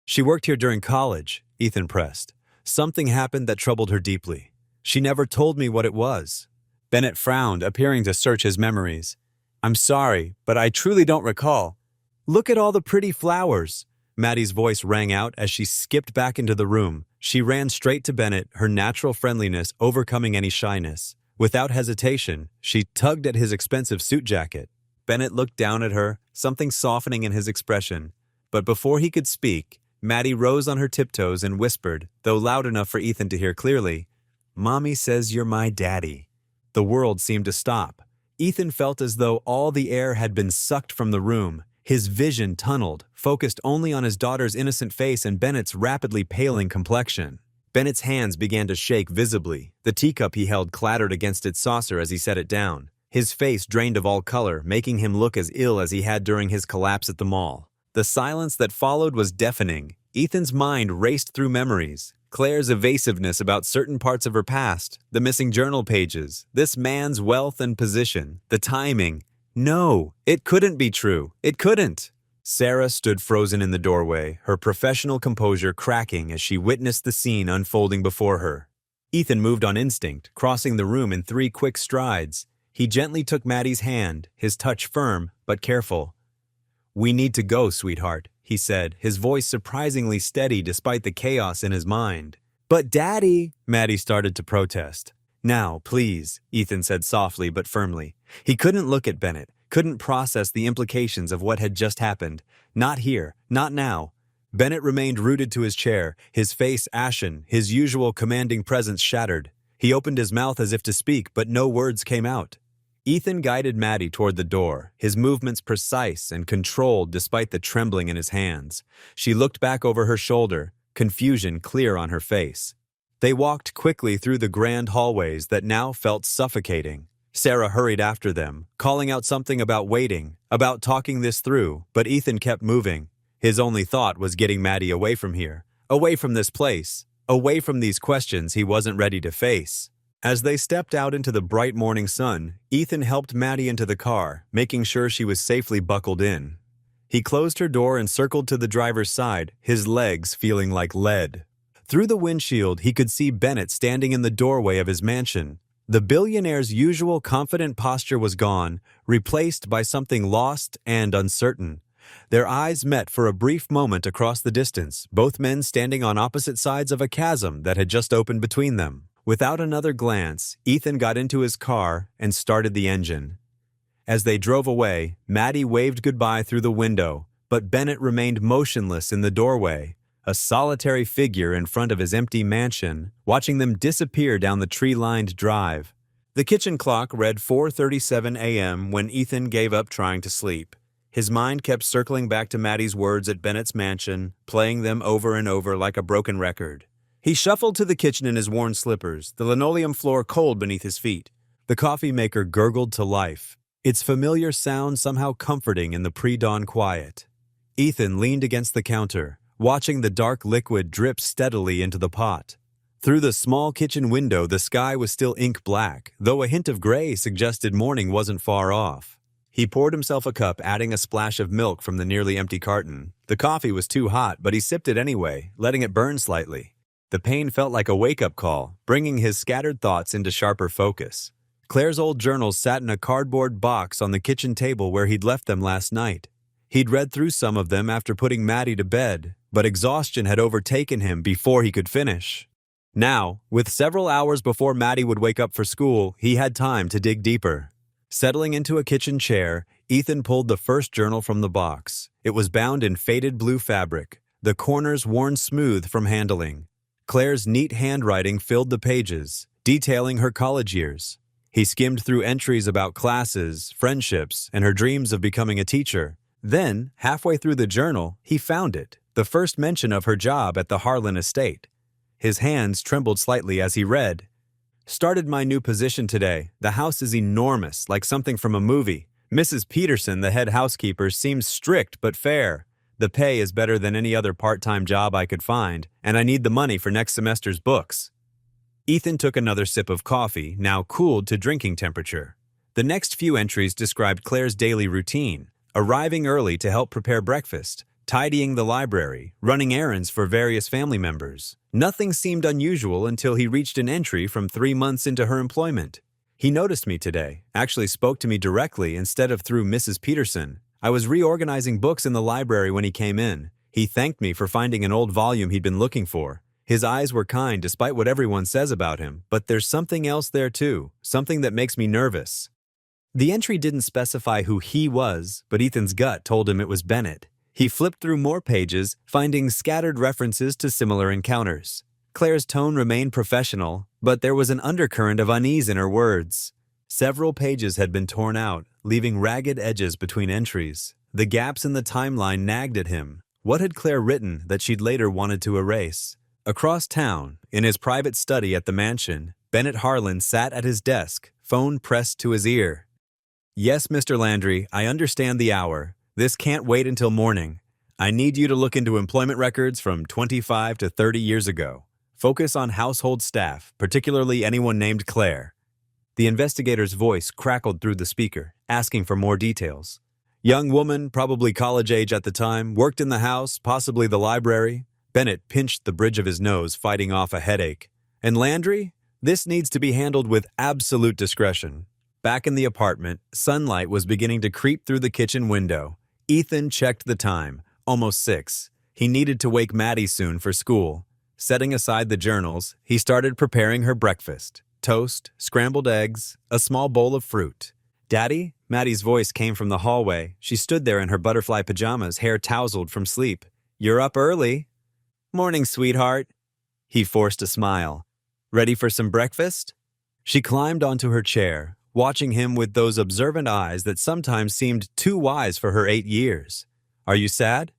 A: "She worked here during college," Ethan pressed. "Something happened that troubled her deeply. She never told me what it was." Bennett frowned, appearing to search his memories. "I'm sorry, but I truly don't recall." "Look at all the pretty flowers." Maddie's voice rang out as she skipped back into the room. She ran straight to Bennett, her natural friendliness overcoming any shyness. Without hesitation, she tugged at his expensive suit jacket. Bennett looked down at her, something softening in his expression. But before he could speak, Maddie rose on her tiptoes and whispered, though loud enough for Ethan to hear clearly, "Mommy says you're my daddy." The world seemed to stop. Ethan felt as though all the air had been sucked from the room. His vision tunneled, focused only on his daughter's innocent face and Bennett's rapidly paling complexion. Bennett's hands began to shake visibly. The teacup he held clattered against its saucer as he set it down. His face drained of all color, making him look as ill as he had during his collapse at the mall. The silence that followed was deafening. Ethan's mind raced through memories. Claire's evasiveness about certain parts of her past, the missing journal pages, this man's wealth and position, the timing. No, it couldn't be true. It couldn't. Sarah stood frozen in the doorway, her professional composure cracking as she witnessed the scene unfolding before her. Ethan moved on instinct, crossing the room in 3 quick strides. He gently took Maddie's hand, his touch firm but careful. "We need to go, sweetheart," he said, his voice surprisingly steady despite the chaos in his mind. "But Daddy," Maddie started to protest. "Now, please," Ethan said softly but firmly. He couldn't look at Bennett, couldn't process the implications of what had just happened. Not here, not now. Bennett remained rooted to his chair, his face ashen, his usual commanding presence shattered. He opened his mouth as if to speak, but no words came out. Ethan guided Maddie toward the door, his movements precise and controlled despite the trembling in his hands. She looked back over her shoulder, confusion clear on her face. They walked quickly through the grand hallways that now felt suffocating. Sarah hurried after them, calling out something about waiting, about talking this through, but Ethan kept moving. His only thought was getting Maddie away from here, away from this place, away from these questions he wasn't ready to face. As they stepped out into the bright morning sun, Ethan helped Maddie into the car, making sure she was safely buckled in. He closed her door and circled to the driver's side, his legs feeling like lead. Through the windshield, he could see Bennett standing in the doorway of his mansion. The billionaire's usual confident posture was gone, replaced by something lost and uncertain. Their eyes met for a brief moment across the distance, both men standing on opposite sides of a chasm that had just opened between them. Without another glance, Ethan got into his car and started the engine. As they drove away, Maddie waved goodbye through the window, but Bennett remained motionless in the doorway, a solitary figure in front of his empty mansion, watching them disappear down the tree-lined drive. The kitchen clock read 4:37 a.m. when Ethan gave up trying to sleep. His mind kept circling back to Maddie's words at Bennett's mansion, playing them over and over like a broken record. He shuffled to the kitchen in his worn slippers, the linoleum floor cold beneath his feet. The coffee maker gurgled to life, its familiar sound somehow comforting in the pre-dawn quiet. Ethan leaned against the counter, watching the dark liquid drip steadily into the pot. Through the small kitchen window, the sky was still ink black, though a hint of gray suggested morning wasn't far off. He poured himself a cup, adding a splash of milk from the nearly empty carton. The coffee was too hot, but he sipped it anyway, letting it burn slightly. The pain felt like a wake-up call, bringing his scattered thoughts into sharper focus. Claire's old journals sat in a cardboard box on the kitchen table where he'd left them last night. He'd read through some of them after putting Maddie to bed, but exhaustion had overtaken him before he could finish. Now, with several hours before Maddie would wake up for school, he had time to dig deeper. Settling into a kitchen chair, Ethan pulled the first journal from the box. It was bound in faded blue fabric, the corners worn smooth from handling. Claire's neat handwriting filled the pages, detailing her college years. He skimmed through entries about classes, friendships, and her dreams of becoming a teacher. Then, halfway through the journal, he found it, the first mention of her job at the Harlan estate. His hands trembled slightly as he read, "Started my new position today. The house is enormous, like something from a movie. Mrs. Peterson, the head housekeeper, seems strict but fair. The pay is better than any other part-time job I could find, and I need the money for next semester's books." Ethan took another sip of coffee, now cooled to drinking temperature. The next few entries described Claire's daily routine, arriving early to help prepare breakfast, tidying the library, running errands for various family members. Nothing seemed unusual until he reached an entry from 3 months into her employment. "He noticed me today, actually spoke to me directly instead of through Mrs. Peterson. I was reorganizing books in the library when he came in. He thanked me for finding an old volume he'd been looking for. His eyes were kind despite what everyone says about him, but there's something else there too, something that makes me nervous." The entry didn't specify who he was, but Ethan's gut told him it was Bennett. He flipped through more pages, finding scattered references to similar encounters. Claire's tone remained professional, but there was an undercurrent of unease in her words. Several pages had been torn out, leaving ragged edges between entries. The gaps in the timeline nagged at him. What had Claire written that she'd later wanted to erase? Across town, in his private study at the mansion, Bennett Harlan sat at his desk, phone pressed to his ear. "Yes, Mr. Landry, I understand the hour. This can't wait until morning. I need you to look into employment records from 25 to 30 years ago. Focus on household staff, particularly anyone named Claire." The investigator's voice crackled through the speaker, asking for more details. "Young woman, probably college age at the time, worked in the house, possibly the library." Bennett pinched the bridge of his nose, fighting off a headache. "And Landry? This needs to be handled with absolute discretion." Back in the apartment, sunlight was beginning to creep through the kitchen window. Ethan checked the time, almost 6. He needed to wake Maddie soon for school. Setting aside the journals, he started preparing her breakfast. Toast, scrambled eggs, a small bowl of fruit. "Daddy?" Maddie's voice came from the hallway. She stood there in her butterfly pajamas, hair tousled from sleep. "You're up early." "Morning, sweetheart." He forced a smile. "Ready for some breakfast?" She climbed onto her chair, watching him with those observant eyes that sometimes seemed too wise for her 8 years. "Are you sad?"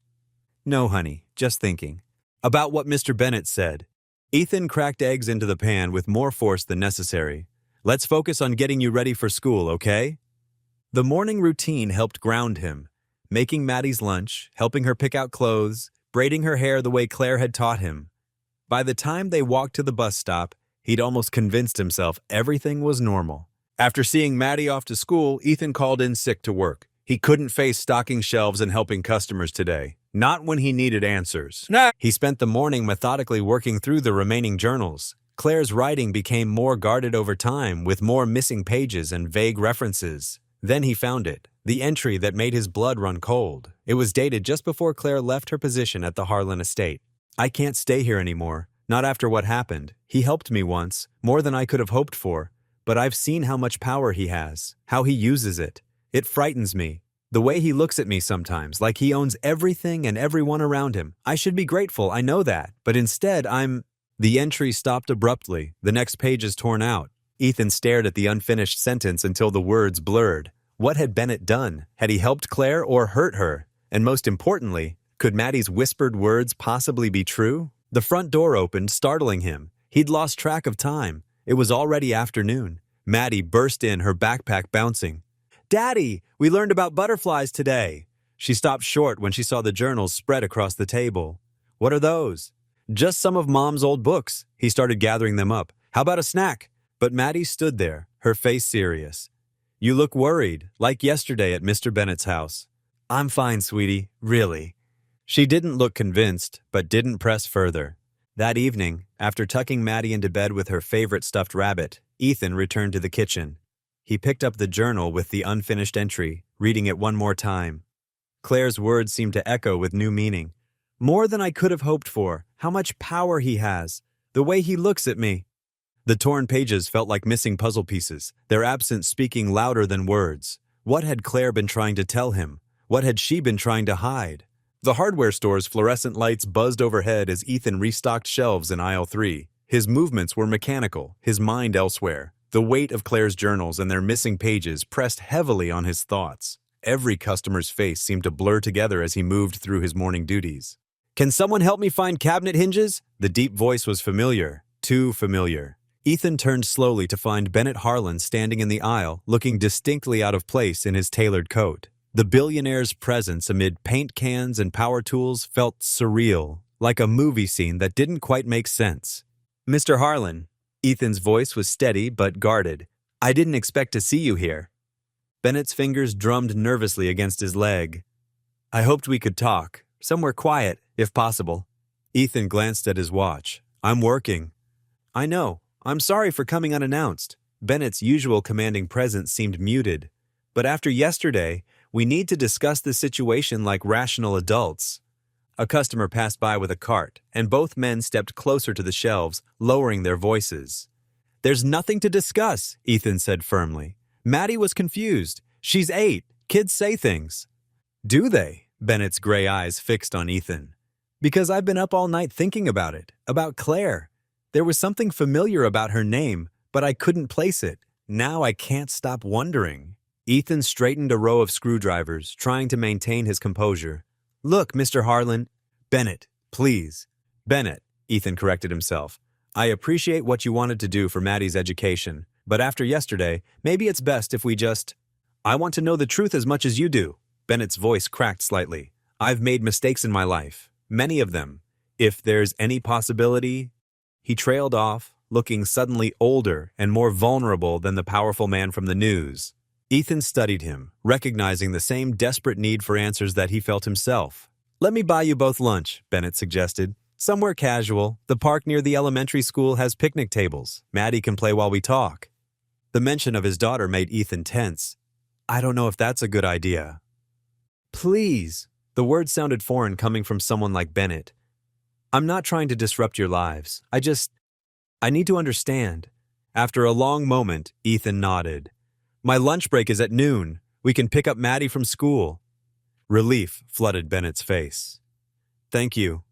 A: "No, honey, just thinking." "About what Mr. Bennett said." Ethan cracked eggs into the pan with more force than necessary. "Let's focus on getting you ready for school, okay?" The morning routine helped ground him, making Maddie's lunch, helping her pick out clothes, braiding her hair the way Claire had taught him. By the time they walked to the bus stop, he'd almost convinced himself everything was normal. After seeing Maddie off to school, Ethan called in sick to work. He couldn't face stocking shelves and helping customers today. Not when he needed answers. He spent the morning methodically working through the remaining journals. Claire's writing became more guarded over time, with more missing pages and vague references. Then he found it, the entry that made his blood run cold. It was dated just before Claire left her position at the Harlan estate. "I can't stay here anymore, not after what happened. He helped me once, more than I could have hoped for. But I've seen how much power he has, how he uses it. It frightens me. The way he looks at me sometimes, like he owns everything and everyone around him. I should be grateful, I know that. But instead, I'm—" The entry stopped abruptly, the next page is torn out. Ethan stared at the unfinished sentence until the words blurred. What had Bennett done? Had he helped Claire or hurt her? And most importantly, could Maddie's whispered words possibly be true? The front door opened, startling him. He'd lost track of time. It was already afternoon. Maddie burst in, her backpack bouncing. "Daddy, we learned about butterflies today." She stopped short when she saw the journals spread across the table. "What are those?" Just some of Mom's old books. He started gathering them up. How about a snack? But Maddie stood there, her face serious. You look worried, like yesterday at Mr. Bennett's house. I'm fine, sweetie, really. She didn't look convinced, but didn't press further. That evening, after tucking Maddie into bed with her favorite stuffed rabbit, Ethan returned to the kitchen. He picked up the journal with the unfinished entry, reading it one more time. Claire's words seemed to echo with new meaning. More than I could have hoped for. How much power he has. The way he looks at me. The torn pages felt like missing puzzle pieces, their absence speaking louder than words. What had Claire been trying to tell him? What had she been trying to hide? The hardware store's fluorescent lights buzzed overhead as Ethan restocked shelves in aisle 3. His movements were mechanical, his mind elsewhere. The weight of Claire's journals and their missing pages pressed heavily on his thoughts. Every customer's face seemed to blur together as he moved through his morning duties. Can someone help me find cabinet hinges? The deep voice was familiar, too familiar. Ethan turned slowly to find Bennett Harlan standing in the aisle, looking distinctly out of place in his tailored coat. The billionaire's presence amid paint cans and power tools felt surreal, like a movie scene that didn't quite make sense. Mr. Harlan, Ethan's voice was steady but guarded. I didn't expect to see you here. Bennett's fingers drummed nervously against his leg. I hoped we could talk, somewhere quiet, if possible. Ethan glanced at his watch. I'm working. I know. I'm sorry for coming unannounced. Bennett's usual commanding presence seemed muted. But after yesterday, we need to discuss the situation like rational adults. A customer passed by with a cart, and both men stepped closer to the shelves, lowering their voices. There's nothing to discuss, Ethan said firmly. Maddie was confused. She's 8. Kids say things. Do they? Bennett's gray eyes fixed on Ethan. Because I've been up all night thinking about it, about Claire. There was something familiar about her name, but I couldn't place it. Now I can't stop wondering. Ethan straightened a row of screwdrivers, trying to maintain his composure. Look, Mr. Harlan. Bennett, please. Bennett, Ethan corrected himself. I appreciate what you wanted to do for Maddie's education, but after yesterday, maybe it's best if we just... I want to know the truth as much as you do. Bennett's voice cracked slightly. I've made mistakes in my life, many of them. If there's any possibility... He trailed off, looking suddenly older and more vulnerable than the powerful man from the news. Ethan studied him, recognizing the same desperate need for answers that he felt himself. Let me buy you both lunch, Bennett suggested. Somewhere casual. The park near the elementary school has picnic tables. Maddie can play while we talk. The mention of his daughter made Ethan tense. I don't know if that's a good idea. Please. The words sounded foreign coming from someone like Bennett. I'm not trying to disrupt your lives. I need to understand. After a long moment, Ethan nodded. My lunch break is at noon. We can pick up Maddie from school. Relief flooded Bennett's face. Thank you.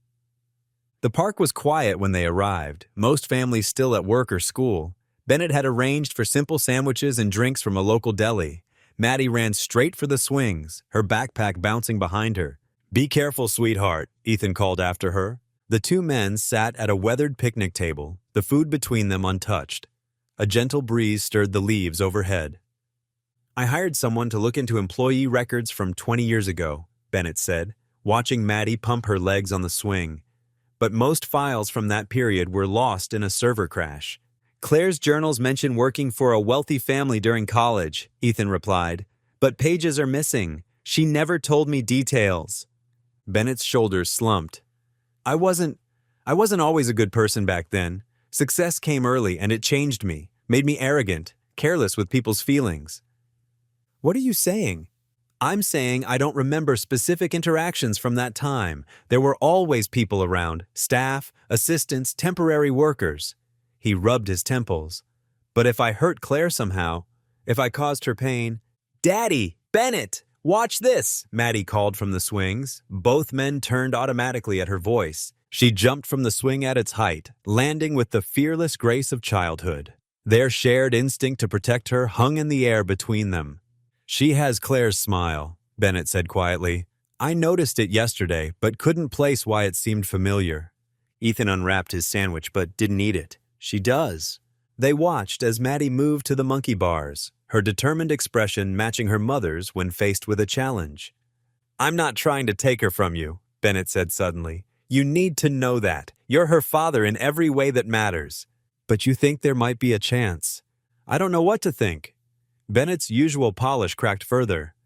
A: The park was quiet when they arrived, most families still at work or school. Bennett had arranged for simple sandwiches and drinks from a local deli. Maddie ran straight for the swings, her backpack bouncing behind her. Be careful, sweetheart, Ethan called after her. The two men sat at a weathered picnic table, the food between them untouched. A gentle breeze stirred the leaves overhead. I hired someone to look into employee records from 20 years ago, Bennett said, watching Maddie pump her legs on the swing. But most files from that period were lost in a server crash. Claire's journals mention working for a wealthy family during college, Ethan replied. But pages are missing. She never told me details. Bennett's shoulders slumped. I wasn't always a good person back then. Success came early and it changed me, made me arrogant, careless with people's feelings. What are you saying? I'm saying I don't remember specific interactions from that time. There were always people around, staff, assistants, temporary workers. He rubbed his temples. But if I hurt Claire somehow, if I caused her pain... Daddy! Bennett! Watch this! Maddie called from the swings. Both men turned automatically at her voice. She jumped from the swing at its height, landing with the fearless grace of childhood. Their shared instinct to protect her hung in the air between them. She has Claire's smile, Bennett said quietly. I noticed it yesterday, but couldn't place why it seemed familiar. Ethan unwrapped his sandwich but didn't eat it. She does. They watched as Maddie moved to the monkey bars, her determined expression matching her mother's when faced with a challenge. I'm not trying to take her from you, Bennett said suddenly. You need to know that. You're her father in every way that matters. But you think there might be a chance. I don't know what to think. Bennett's usual polish cracked further.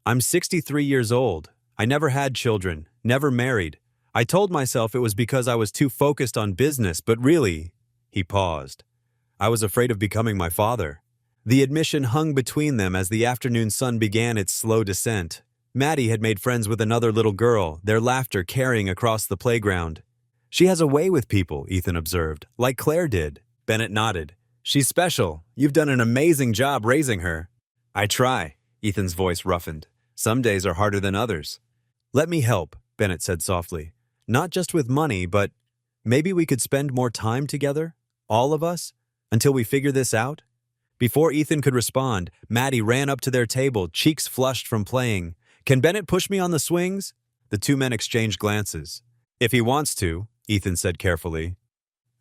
A: I'm 63 years old. I never had children, never married. I told myself it was because I was too focused on business, but really, he paused. I was afraid of becoming my father. The admission hung between them as the afternoon sun began its slow descent. Maddie had made friends with another little girl, their laughter carrying across the playground. She has a way with people, Ethan observed, like Claire did. Bennett nodded. She's special. You've done an amazing job raising her. I try, Ethan's voice roughened. Some days are harder than others. Let me help, Bennett said softly. Not just with money, but maybe we could spend more time together, all of us, until we figure this out? Before Ethan could respond, Maddie ran up to their table, cheeks flushed from playing. Can Bennett push me on the swings? The two men exchanged glances. If he wants to, Ethan said carefully.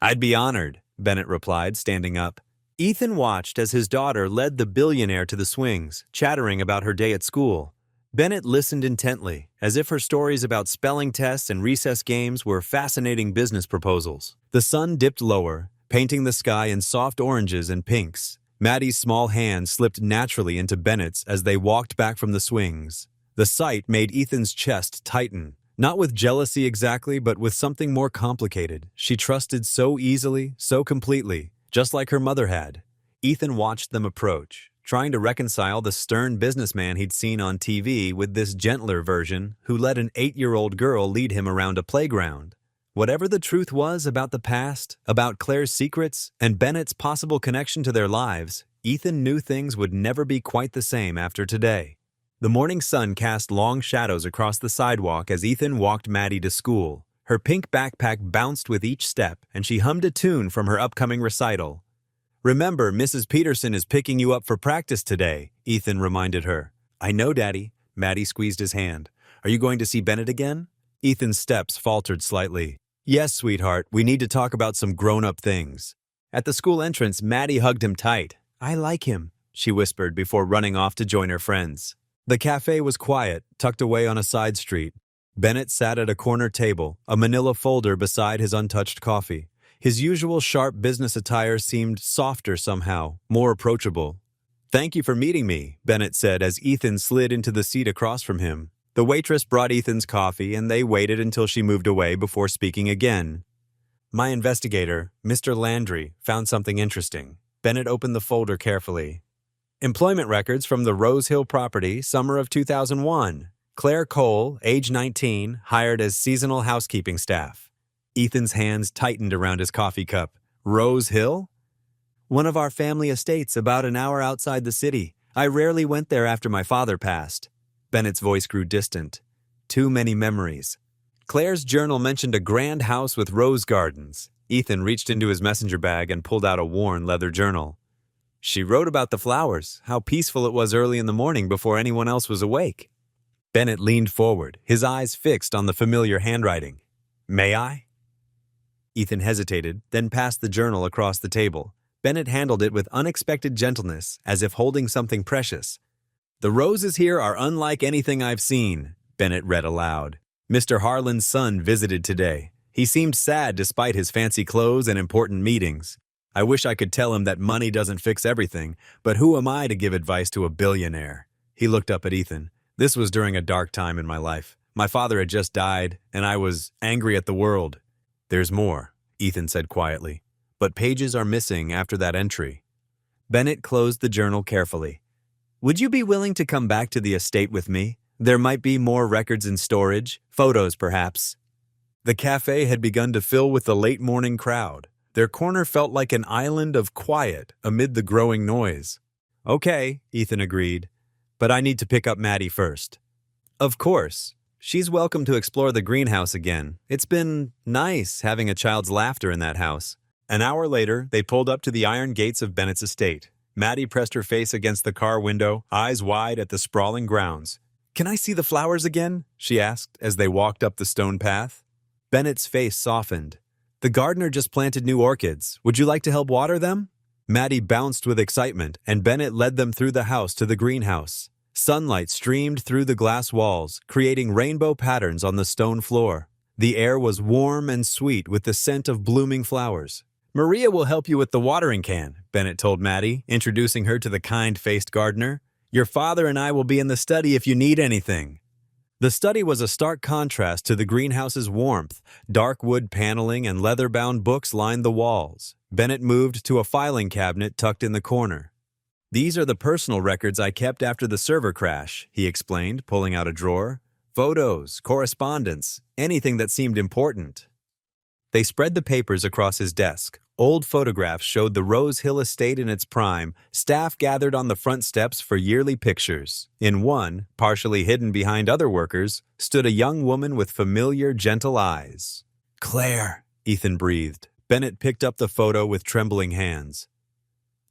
A: I'd be honored, Bennett replied, standing up. Ethan watched as his daughter led the billionaire to the swings, chattering about her day at school. Bennett listened intently, as if her stories about spelling tests and recess games were fascinating business proposals. The sun dipped lower, painting the sky in soft oranges and pinks. Maddie's small hand slipped naturally into Bennett's as they walked back from the swings. The sight made Ethan's chest tighten. Not with jealousy exactly, but with something more complicated. She trusted so easily, so completely, just like her mother had. Ethan watched them approach, trying to reconcile the stern businessman he'd seen on TV with this gentler version who let an 8-year-old girl lead him around a playground. Whatever the truth was about the past, about Claire's secrets, and Bennett's possible connection to their lives, Ethan knew things would never be quite the same after today. The morning sun cast long shadows across the sidewalk as Ethan walked Maddie to school. Her pink backpack bounced with each step, and she hummed a tune from her upcoming recital. Remember, Mrs. Peterson is picking you up for practice today, Ethan reminded her. I know, Daddy. Maddie squeezed his hand. Are you going to see Bennett again? Ethan's steps faltered slightly. Yes, sweetheart, we need to talk about some grown-up things. At the school entrance, Maddie hugged him tight. I like him, she whispered before running off to join her friends. The cafe was quiet, tucked away on a side street. Bennett sat at a corner table, a manila folder beside his untouched coffee. His usual sharp business attire seemed softer somehow, more approachable. Thank you for meeting me, Bennett said as Ethan slid into the seat across from him. The waitress brought Ethan's coffee, and they waited until she moved away before speaking again. My investigator, Mr. Landry, found something interesting. Bennett opened the folder carefully. Employment records from the Rose Hill property, summer of 2001. Claire Cole, age 19, hired as seasonal housekeeping staff. Ethan's hands tightened around his coffee cup. Rose Hill? One of our family estates about an hour outside the city. I rarely went there after my father passed. Bennett's voice grew distant. Too many memories. Claire's journal mentioned a grand house with rose gardens. Ethan reached into his messenger bag and pulled out a worn leather journal. She wrote about the flowers, how peaceful it was early in the morning before anyone else was awake. Bennett leaned forward, his eyes fixed on the familiar handwriting. May I? Ethan hesitated, then passed the journal across the table. Bennett handled it with unexpected gentleness, as if holding something precious. The roses here are unlike anything I've seen, Bennett read aloud. Mr. Harlan's son visited today. He seemed sad despite his fancy clothes and important meetings. I wish I could tell him that money doesn't fix everything, but who am I to give advice to a billionaire? He looked up at Ethan. This was during a dark time in my life. My father had just died, and I was angry at the world. There's more, Ethan said quietly, but pages are missing after that entry. Bennett closed the journal carefully. Would you be willing to come back to the estate with me? There might be more records in storage, photos perhaps. The cafe had begun to fill with the late morning crowd. Their corner felt like an island of quiet amid the growing noise. Okay, Ethan agreed, but I need to pick up Maddie first. Of course. She's welcome to explore the greenhouse again. It's been nice having a child's laughter in that house. An hour later, they pulled up to the iron gates of Bennett's estate. Maddie pressed her face against the car window, eyes wide at the sprawling grounds. Can I see the flowers again? She asked as they walked up the stone path. Bennett's face softened. The gardener just planted new orchids. Would you like to help water them? Maddie bounced with excitement, and Bennett led them through the house to the greenhouse. Sunlight streamed through the glass walls, creating rainbow patterns on the stone floor. The air was warm and sweet with the scent of blooming flowers. "Maria will help you with the watering can," Bennett told Maddie, introducing her to the kind-faced gardener. "Your father and I will be in the study if you need anything." The study was a stark contrast to the greenhouse's warmth. Dark wood paneling and leather-bound books lined the walls. Bennett moved to a filing cabinet tucked in the corner. "These are the personal records I kept after the server crash," he explained, pulling out a drawer. "Photos, correspondence, anything that seemed important." They spread the papers across his desk. Old photographs showed the Rose Hill estate in its prime. Staff gathered on the front steps for yearly pictures. In one, partially hidden behind other workers, stood a young woman with familiar, gentle eyes. "Claire," Ethan breathed. Bennett picked up the photo with trembling hands.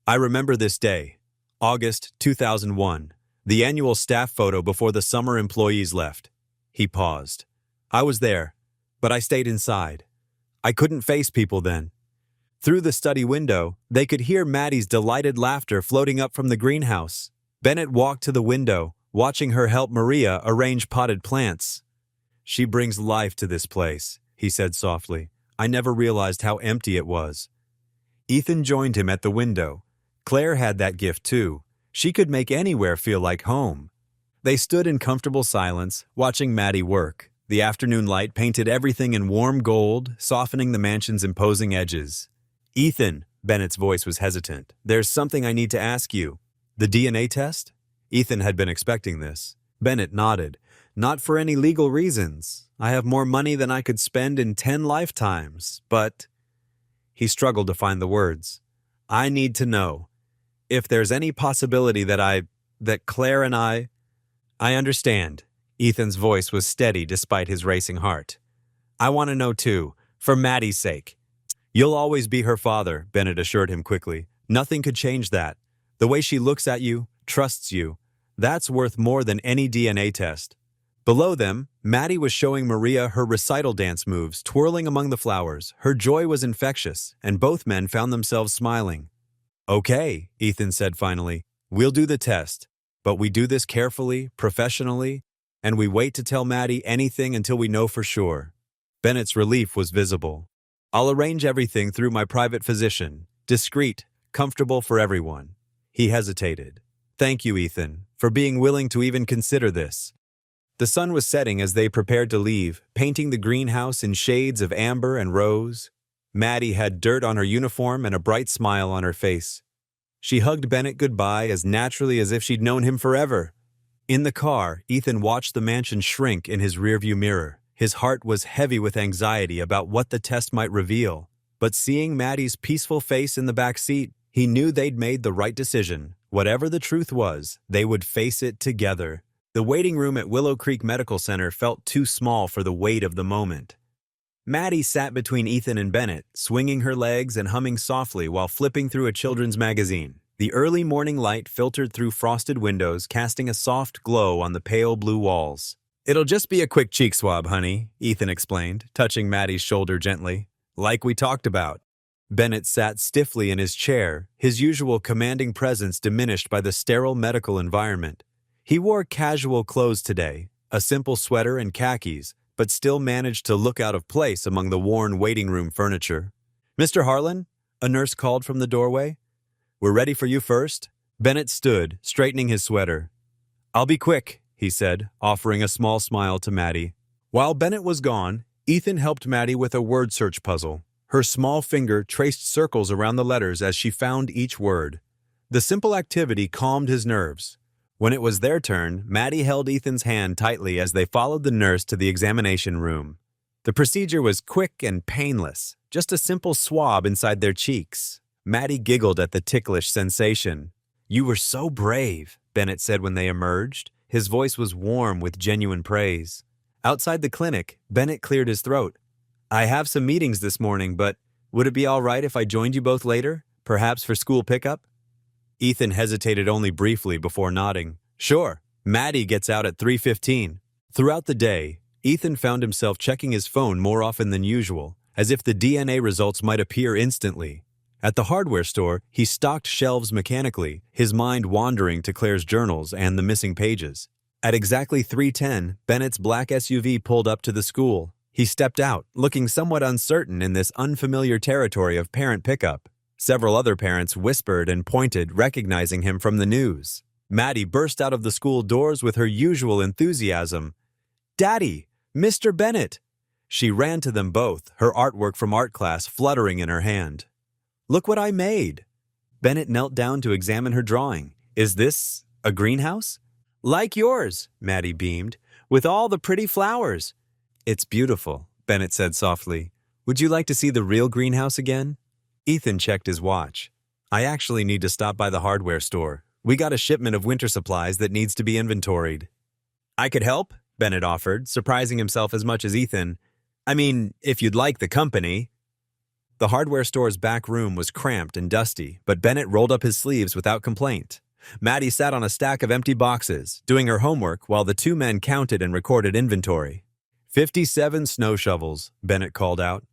A: "I remember this day, August 2001, the annual staff photo before the summer employees left." He paused. "I was there, but I stayed inside. I couldn't face people then." Through the study window, they could hear Maddie's delighted laughter floating up from the greenhouse. Bennett walked to the window, watching her help Maria arrange potted plants. "She brings life to this place," he said softly. "I never realized how empty it was." Ethan joined him at the window. Claire had that gift too. She could make anywhere feel like home. They stood in comfortable silence, watching Maddie work. The afternoon light painted everything in warm gold, softening the mansion's imposing edges. "Ethan," Bennett's voice was hesitant, "there's something I need to ask you." "The DNA test?" Ethan had been expecting this. Bennett nodded. "Not for any legal reasons. I have more money than I could spend in 10 lifetimes, but—" He struggled to find the words. "I need to know if there's any possibility that Claire and I understand." Ethan's voice was steady despite his racing heart. "I want to know too, for Maddie's sake." "You'll always be her father," Bennett assured him quickly. "Nothing could change that. The way she looks at you, trusts you, that's worth more than any DNA test." Below them, Maddie was showing Maria her recital dance moves, twirling among the flowers. Her joy was infectious, and both men found themselves smiling. "Okay," Ethan said finally. "We'll do the test, but we do this carefully, professionally, and we wait to tell Maddie anything until we know for sure." Bennett's relief was visible. "I'll arrange everything through my private physician. Discreet, comfortable for everyone." He hesitated. "Thank you, Ethan, for being willing to even consider this." The sun was setting as they prepared to leave, painting the greenhouse in shades of amber and rose. Maddie had dirt on her uniform and a bright smile on her face. She hugged Bennett goodbye as naturally as if she'd known him forever. In the car, Ethan watched the mansion shrink in his rearview mirror. His heart was heavy with anxiety about what the test might reveal. But seeing Maddie's peaceful face in the back seat, he knew they'd made the right decision. Whatever the truth was, they would face it together. The waiting room at Willow Creek Medical Center felt too small for the weight of the moment. Maddie sat between Ethan and Bennett, swinging her legs and humming softly while flipping through a children's magazine. The early morning light filtered through frosted windows, casting a soft glow on the pale blue walls. "It'll just be a quick cheek swab, honey," Ethan explained, touching Maddie's shoulder gently. "Like we talked about." Bennett sat stiffly in his chair, his usual commanding presence diminished by the sterile medical environment. He wore casual clothes today, a simple sweater and khakis, but still managed to look out of place among the worn waiting room furniture. "Mr. Harlan?" a nurse called from the doorway. "We're ready for you first." Bennett stood, straightening his sweater. "I'll be quick," he said, offering a small smile to Maddie. While Bennett was gone, Ethan helped Maddie with a word search puzzle. Her small finger traced circles around the letters as she found each word. The simple activity calmed his nerves. When it was their turn, Maddie held Ethan's hand tightly as they followed the nurse to the examination room. The procedure was quick and painless, just a simple swab inside their cheeks. Maddie giggled at the ticklish sensation. "You were so brave," Bennett said when they emerged. His voice was warm with genuine praise. Outside the clinic, Bennett cleared his throat. "I have some meetings this morning, but would it be all right if I joined you both later, perhaps for school pickup?" Ethan hesitated only briefly before nodding. "Sure, Maddie gets out at 3:15. Throughout the day, Ethan found himself checking his phone more often than usual, as if the DNA results might appear instantly. At the hardware store, he stocked shelves mechanically, his mind wandering to Claire's journals and the missing pages. At exactly 3:10, Bennett's black SUV pulled up to the school. He stepped out, looking somewhat uncertain in this unfamiliar territory of parent pickup. Several other parents whispered and pointed, recognizing him from the news. Maddie burst out of the school doors with her usual enthusiasm. "Daddy! Mr. Bennett!" She ran to them both, her artwork from art class fluttering in her hand. "Look what I made!" Bennett knelt down to examine her drawing. "Is this a greenhouse?" "Like yours," Maddie beamed, "with all the pretty flowers." "It's beautiful," Bennett said softly. "Would you like to see the real greenhouse again?" Ethan checked his watch. "I actually need to stop by the hardware store. We got a shipment of winter supplies that needs to be inventoried." "I could help," Bennett offered, surprising himself as much as Ethan. "I mean, if you'd like the company." The hardware store's back room was cramped and dusty, but Bennett rolled up his sleeves without complaint. Maddie sat on a stack of empty boxes, doing her homework while the two men counted and recorded inventory. 57 snow shovels, Bennett called out.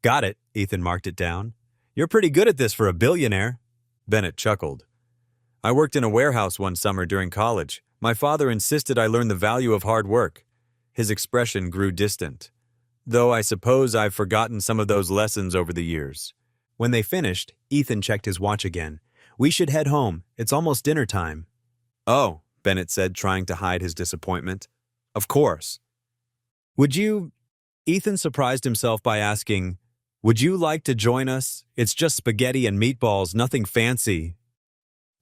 A: "Got it," Ethan marked it down. "You're pretty good at this for a billionaire." Bennett chuckled. "I worked in a warehouse one summer during college. My father insisted I learn the value of hard work." His expression grew distant. "Though I suppose I've forgotten some of those lessons over the years." When they finished, Ethan checked his watch again. "We should head home. It's almost dinner time." "Oh," Bennett said, trying to hide his disappointment. "Of course." "Would you—" Ethan surprised himself by asking, "Would you like to join us? It's just spaghetti and meatballs, nothing fancy."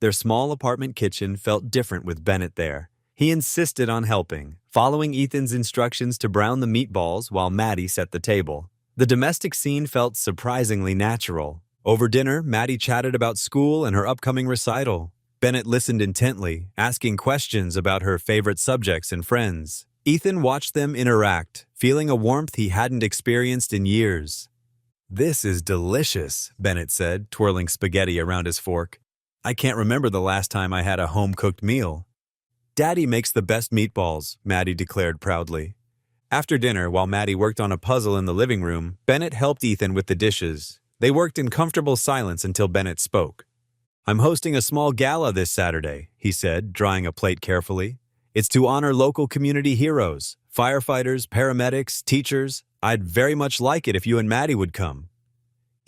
A: Their small apartment kitchen felt different with Bennett there. He insisted on helping, following Ethan's instructions to brown the meatballs while Maddie set the table. The domestic scene felt surprisingly natural. Over dinner, Maddie chatted about school and her upcoming recital. Bennett listened intently, asking questions about her favorite subjects and friends. Ethan watched them interact, feeling a warmth he hadn't experienced in years. "This is delicious," Bennett said, twirling spaghetti around his fork. "I can't remember the last time I had a home-cooked meal." "Daddy makes the best meatballs," Maddie declared proudly. After dinner, while Maddie worked on a puzzle in the living room, Bennett helped Ethan with the dishes. They worked in comfortable silence until Bennett spoke. "I'm hosting a small gala this Saturday," he said, drying a plate carefully. "It's to honor local community heroes, firefighters, paramedics, teachers. I'd very much like it if you and Maddie would come."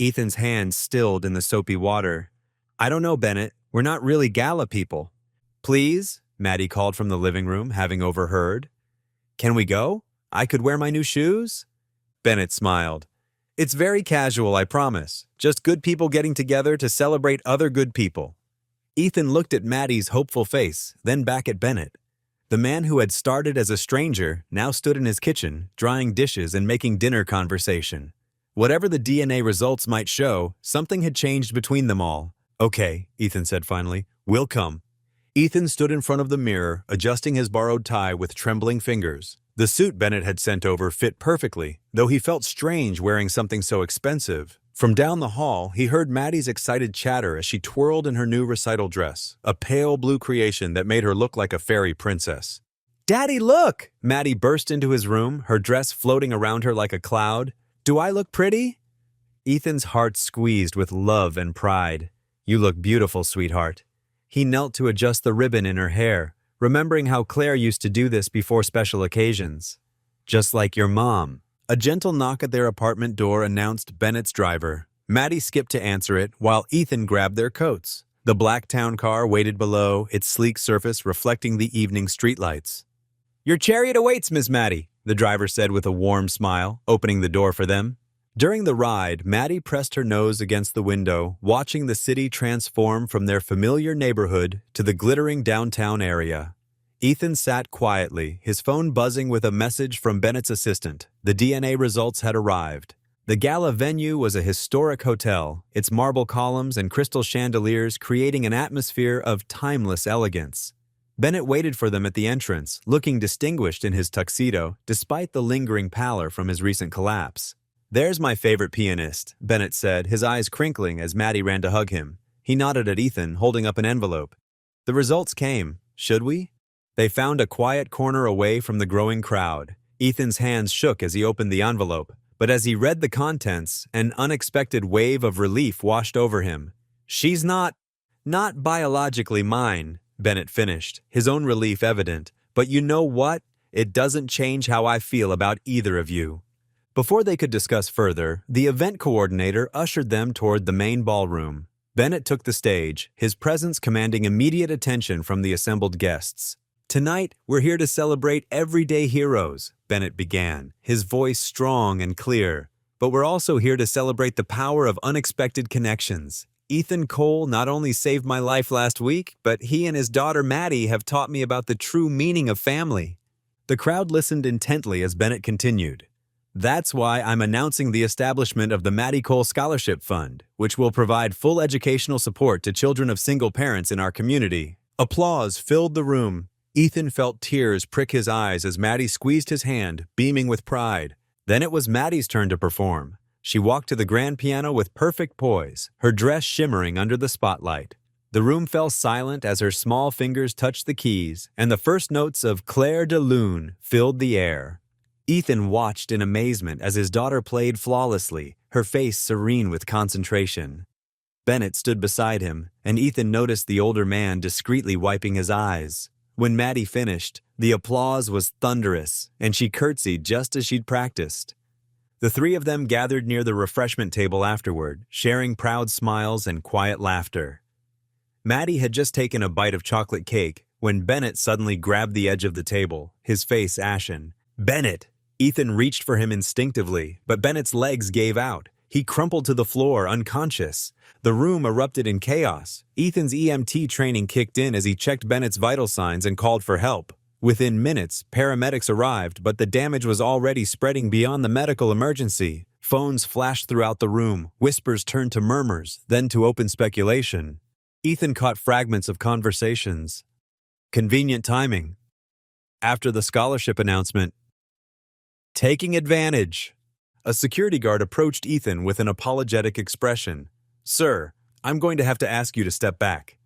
A: Ethan's hands stilled in the soapy water. "I don't know, Bennett. We're not really gala people." "Please?" Maddie called from the living room, having overheard. "Can we go? I could wear my new shoes?" Bennett smiled. "It's very casual, I promise. Just good people getting together to celebrate other good people." Ethan looked at Maddie's hopeful face, then back at Bennett. The man who had started as a stranger now stood in his kitchen, drying dishes and making dinner conversation. Whatever the DNA results might show, something had changed between them all. "Okay," Ethan said finally, "we'll come." Ethan stood in front of the mirror, adjusting his borrowed tie with trembling fingers. The suit Bennett had sent over fit perfectly, though he felt strange wearing something so expensive. From down the hall, he heard Maddie's excited chatter as she twirled in her new recital dress, a pale blue creation that made her look like a fairy princess. "Daddy, look!" Maddie burst into his room, her dress floating around her like a cloud. "Do I look pretty?" Ethan's heart squeezed with love and pride. "You look beautiful, sweetheart." He knelt to adjust the ribbon in her hair, remembering how Claire used to do this before special occasions. "Just like your mom." A gentle knock at their apartment door announced Bennett's driver. Maddie skipped to answer it, while Ethan grabbed their coats. The black town car waited below, its sleek surface reflecting the evening streetlights. "Your chariot awaits, Miss Maddie," the driver said with a warm smile, opening the door for them. During the ride, Maddie pressed her nose against the window, watching the city transform from their familiar neighborhood to the glittering downtown area. Ethan sat quietly, his phone buzzing with a message from Bennett's assistant. The DNA results had arrived. The gala venue was a historic hotel, its marble columns and crystal chandeliers creating an atmosphere of timeless elegance. Bennett waited for them at the entrance, looking distinguished in his tuxedo, despite the lingering pallor from his recent collapse. "There's my favorite pianist," Bennett said, his eyes crinkling as Maddie ran to hug him. He nodded at Ethan, holding up an envelope. "The results came. Should we?" They found a quiet corner away from the growing crowd. Ethan's hands shook as he opened the envelope, but as he read the contents, an unexpected wave of relief washed over him. "She's not biologically mine," Bennett finished, his own relief evident. "But you know what? It doesn't change how I feel about either of you." Before they could discuss further, the event coordinator ushered them toward the main ballroom. Bennett took the stage, his presence commanding immediate attention from the assembled guests. "Tonight, we're here to celebrate everyday heroes," Bennett began, his voice strong and clear. "But we're also here to celebrate the power of unexpected connections. Ethan Cole not only saved my life last week, but he and his daughter Maddie have taught me about the true meaning of family." The crowd listened intently as Bennett continued. "That's why I'm announcing the establishment of the Maddie Cole Scholarship Fund, which will provide full educational support to children of single parents in our community." Applause filled the room. Ethan felt tears prick his eyes as Maddie squeezed his hand, beaming with pride. Then it was Maddie's turn to perform. She walked to the grand piano with perfect poise, her dress shimmering under the spotlight. The room fell silent as her small fingers touched the keys, and the first notes of Clair de Lune filled the air. Ethan watched in amazement as his daughter played flawlessly, her face serene with concentration. Bennett stood beside him, and Ethan noticed the older man discreetly wiping his eyes. When Maddie finished, the applause was thunderous, and she curtsied just as she'd practiced. The three of them gathered near the refreshment table afterward, sharing proud smiles and quiet laughter. Maddie had just taken a bite of chocolate cake when Bennett suddenly grabbed the edge of the table, his face ashen. "Bennett!" Ethan reached for him instinctively, but Bennett's legs gave out. He crumpled to the floor, unconscious. The room erupted in chaos. Ethan's EMT training kicked in as he checked Bennett's vital signs and called for help. Within minutes, paramedics arrived, but the damage was already spreading beyond the medical emergency. Phones flashed throughout the room, whispers turned to murmurs, then to open speculation. Ethan caught fragments of conversations. Convenient timing. After the scholarship announcement, taking advantage. A security guard approached Ethan with an apologetic expression. "Sir, I'm going to have to ask you to step back."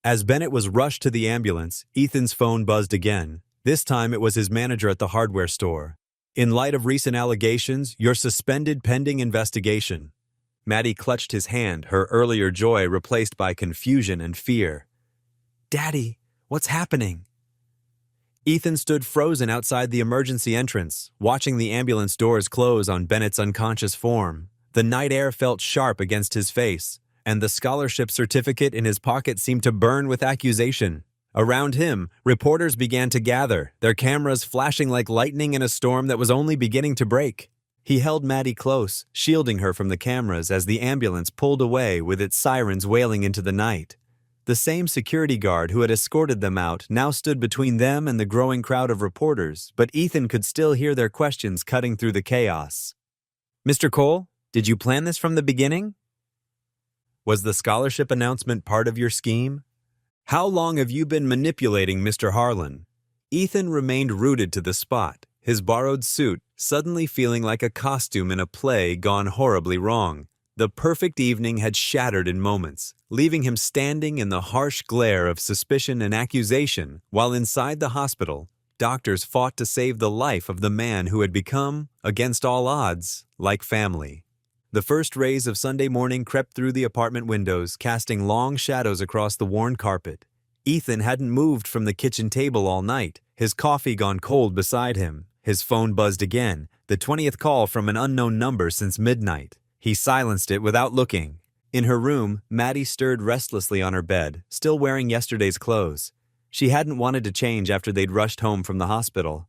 A: As Bennett was rushed to the ambulance, Ethan's phone buzzed again. This time it was his manager at the hardware store. "In light of recent allegations, you're suspended pending investigation." Maddie clutched his hand, her earlier joy replaced by confusion and fear. "Daddy, what's happening?" Ethan stood frozen outside the emergency entrance, watching the ambulance doors close on Bennett's unconscious form. The night air felt sharp against his face, and the scholarship certificate in his pocket seemed to burn with accusation. Around him, reporters began to gather, their cameras flashing like lightning in a storm that was only beginning to break. He held Maddie close, shielding her from the cameras as the ambulance pulled away with its sirens wailing into the night. The same security guard who had escorted them out now stood between them and the growing crowd of reporters, but Ethan could still hear their questions cutting through the chaos. "Mr. Cole, did you plan this from the beginning? Was the scholarship announcement part of your scheme? How long have you been manipulating Mr. Harlan?" Ethan remained rooted to the spot, his borrowed suit suddenly feeling like a costume in a play gone horribly wrong. The perfect evening had shattered in moments, leaving him standing in the harsh glare of suspicion and accusation, while inside the hospital, doctors fought to save the life of the man who had become, against all odds, like family. The first rays of Sunday morning crept through the apartment windows, casting long shadows across the worn carpet. Ethan hadn't moved from the kitchen table all night, his coffee gone cold beside him. His phone buzzed again, the 20th call from an unknown number since midnight. He silenced it without looking. In her room, Maddie stirred restlessly on her bed, still wearing yesterday's clothes. She hadn't wanted to change after they'd rushed home from the hospital.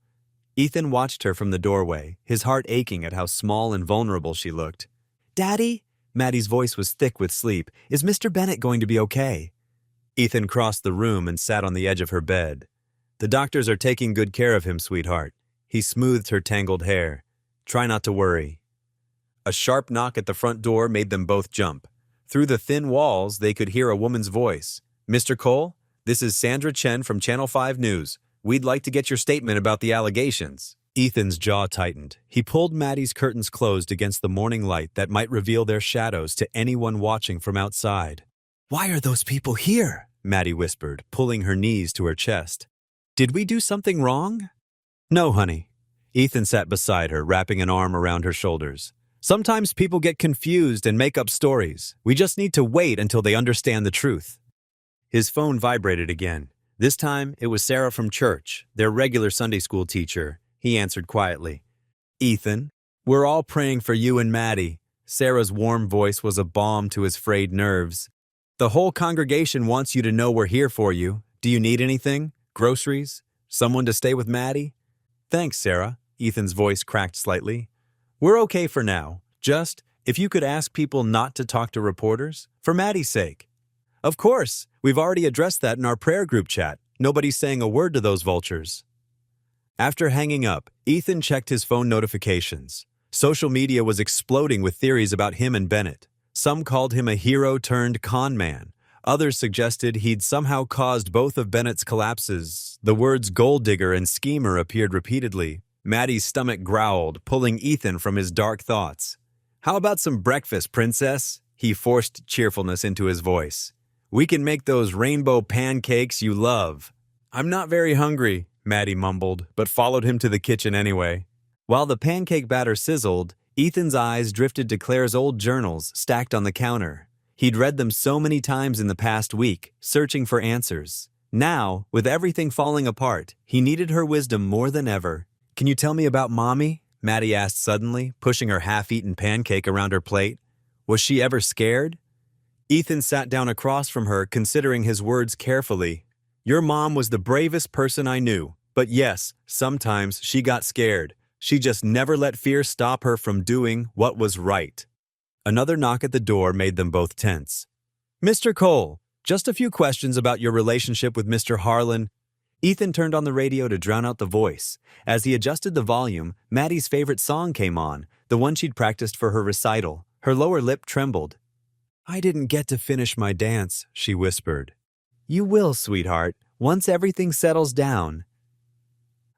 A: Ethan watched her from the doorway, his heart aching at how small and vulnerable she looked. "Daddy?" Maddie's voice was thick with sleep. "Is Mr. Bennett going to be okay?" Ethan crossed the room and sat on the edge of her bed. "The doctors are taking good care of him, sweetheart." He smoothed her tangled hair. "Try not to worry." A sharp knock at the front door made them both jump. Through the thin walls, they could hear a woman's voice. "Mr. Cole, this is Sandra Chen from Channel 5 News. We'd like to get your statement about the allegations." Ethan's jaw tightened. He pulled Maddie's curtains closed against the morning light that might reveal their shadows to anyone watching from outside. "Why are those people here?" Maddie whispered, pulling her knees to her chest. "Did we do something wrong?" "No, honey." Ethan sat beside her, wrapping an arm around her shoulders. "Sometimes people get confused and make up stories. We just need to wait until they understand the truth." His phone vibrated again. This time, it was Sarah from church, their regular Sunday school teacher. He answered quietly. "Ethan, We're all praying for you and Maddie. Sarah's warm voice was a balm to his frayed nerves. The whole congregation wants you to know we're here for you. Do you need anything? Groceries? Someone to stay with Maddie? Thanks, Sarah. Ethan's voice cracked slightly. We're okay for now. Just, if you could ask people not to talk to reporters, for Maddie's sake. Of course, we've already addressed that in our prayer group chat. Nobody's saying a word to those vultures. After hanging up, Ethan checked his phone notifications. Social media was exploding with theories about him and Bennett. Some called him a hero-turned-con man. Others suggested he'd somehow caused both of Bennett's collapses. The words gold digger and schemer appeared repeatedly. Maddie's stomach growled, pulling Ethan from his dark thoughts. How about some breakfast, princess? He forced cheerfulness into his voice. We can make those rainbow pancakes you love. I'm not very hungry, Maddie mumbled, but followed him to the kitchen anyway. While the pancake batter sizzled, Ethan's eyes drifted to Claire's old journals stacked on the counter. He'd read them so many times in the past week, searching for answers. Now, with everything falling apart, he needed her wisdom more than ever. Can you tell me about Mommy? Maddie asked suddenly, pushing her half-eaten pancake around her plate. Was she ever scared? Ethan sat down across from her, considering his words carefully. Your mom was the bravest person I knew, but yes, sometimes she got scared. She just never let fear stop her from doing what was right. Another knock at the door made them both tense. Mr. Cole, just a few questions about your relationship with Mr. Harlan. Ethan turned on the radio to drown out the voice. As he adjusted the volume, Maddie's favorite song came on, the one she'd practiced for her recital. Her lower lip trembled. I didn't get to finish my dance, she whispered. You will, sweetheart, once everything settles down.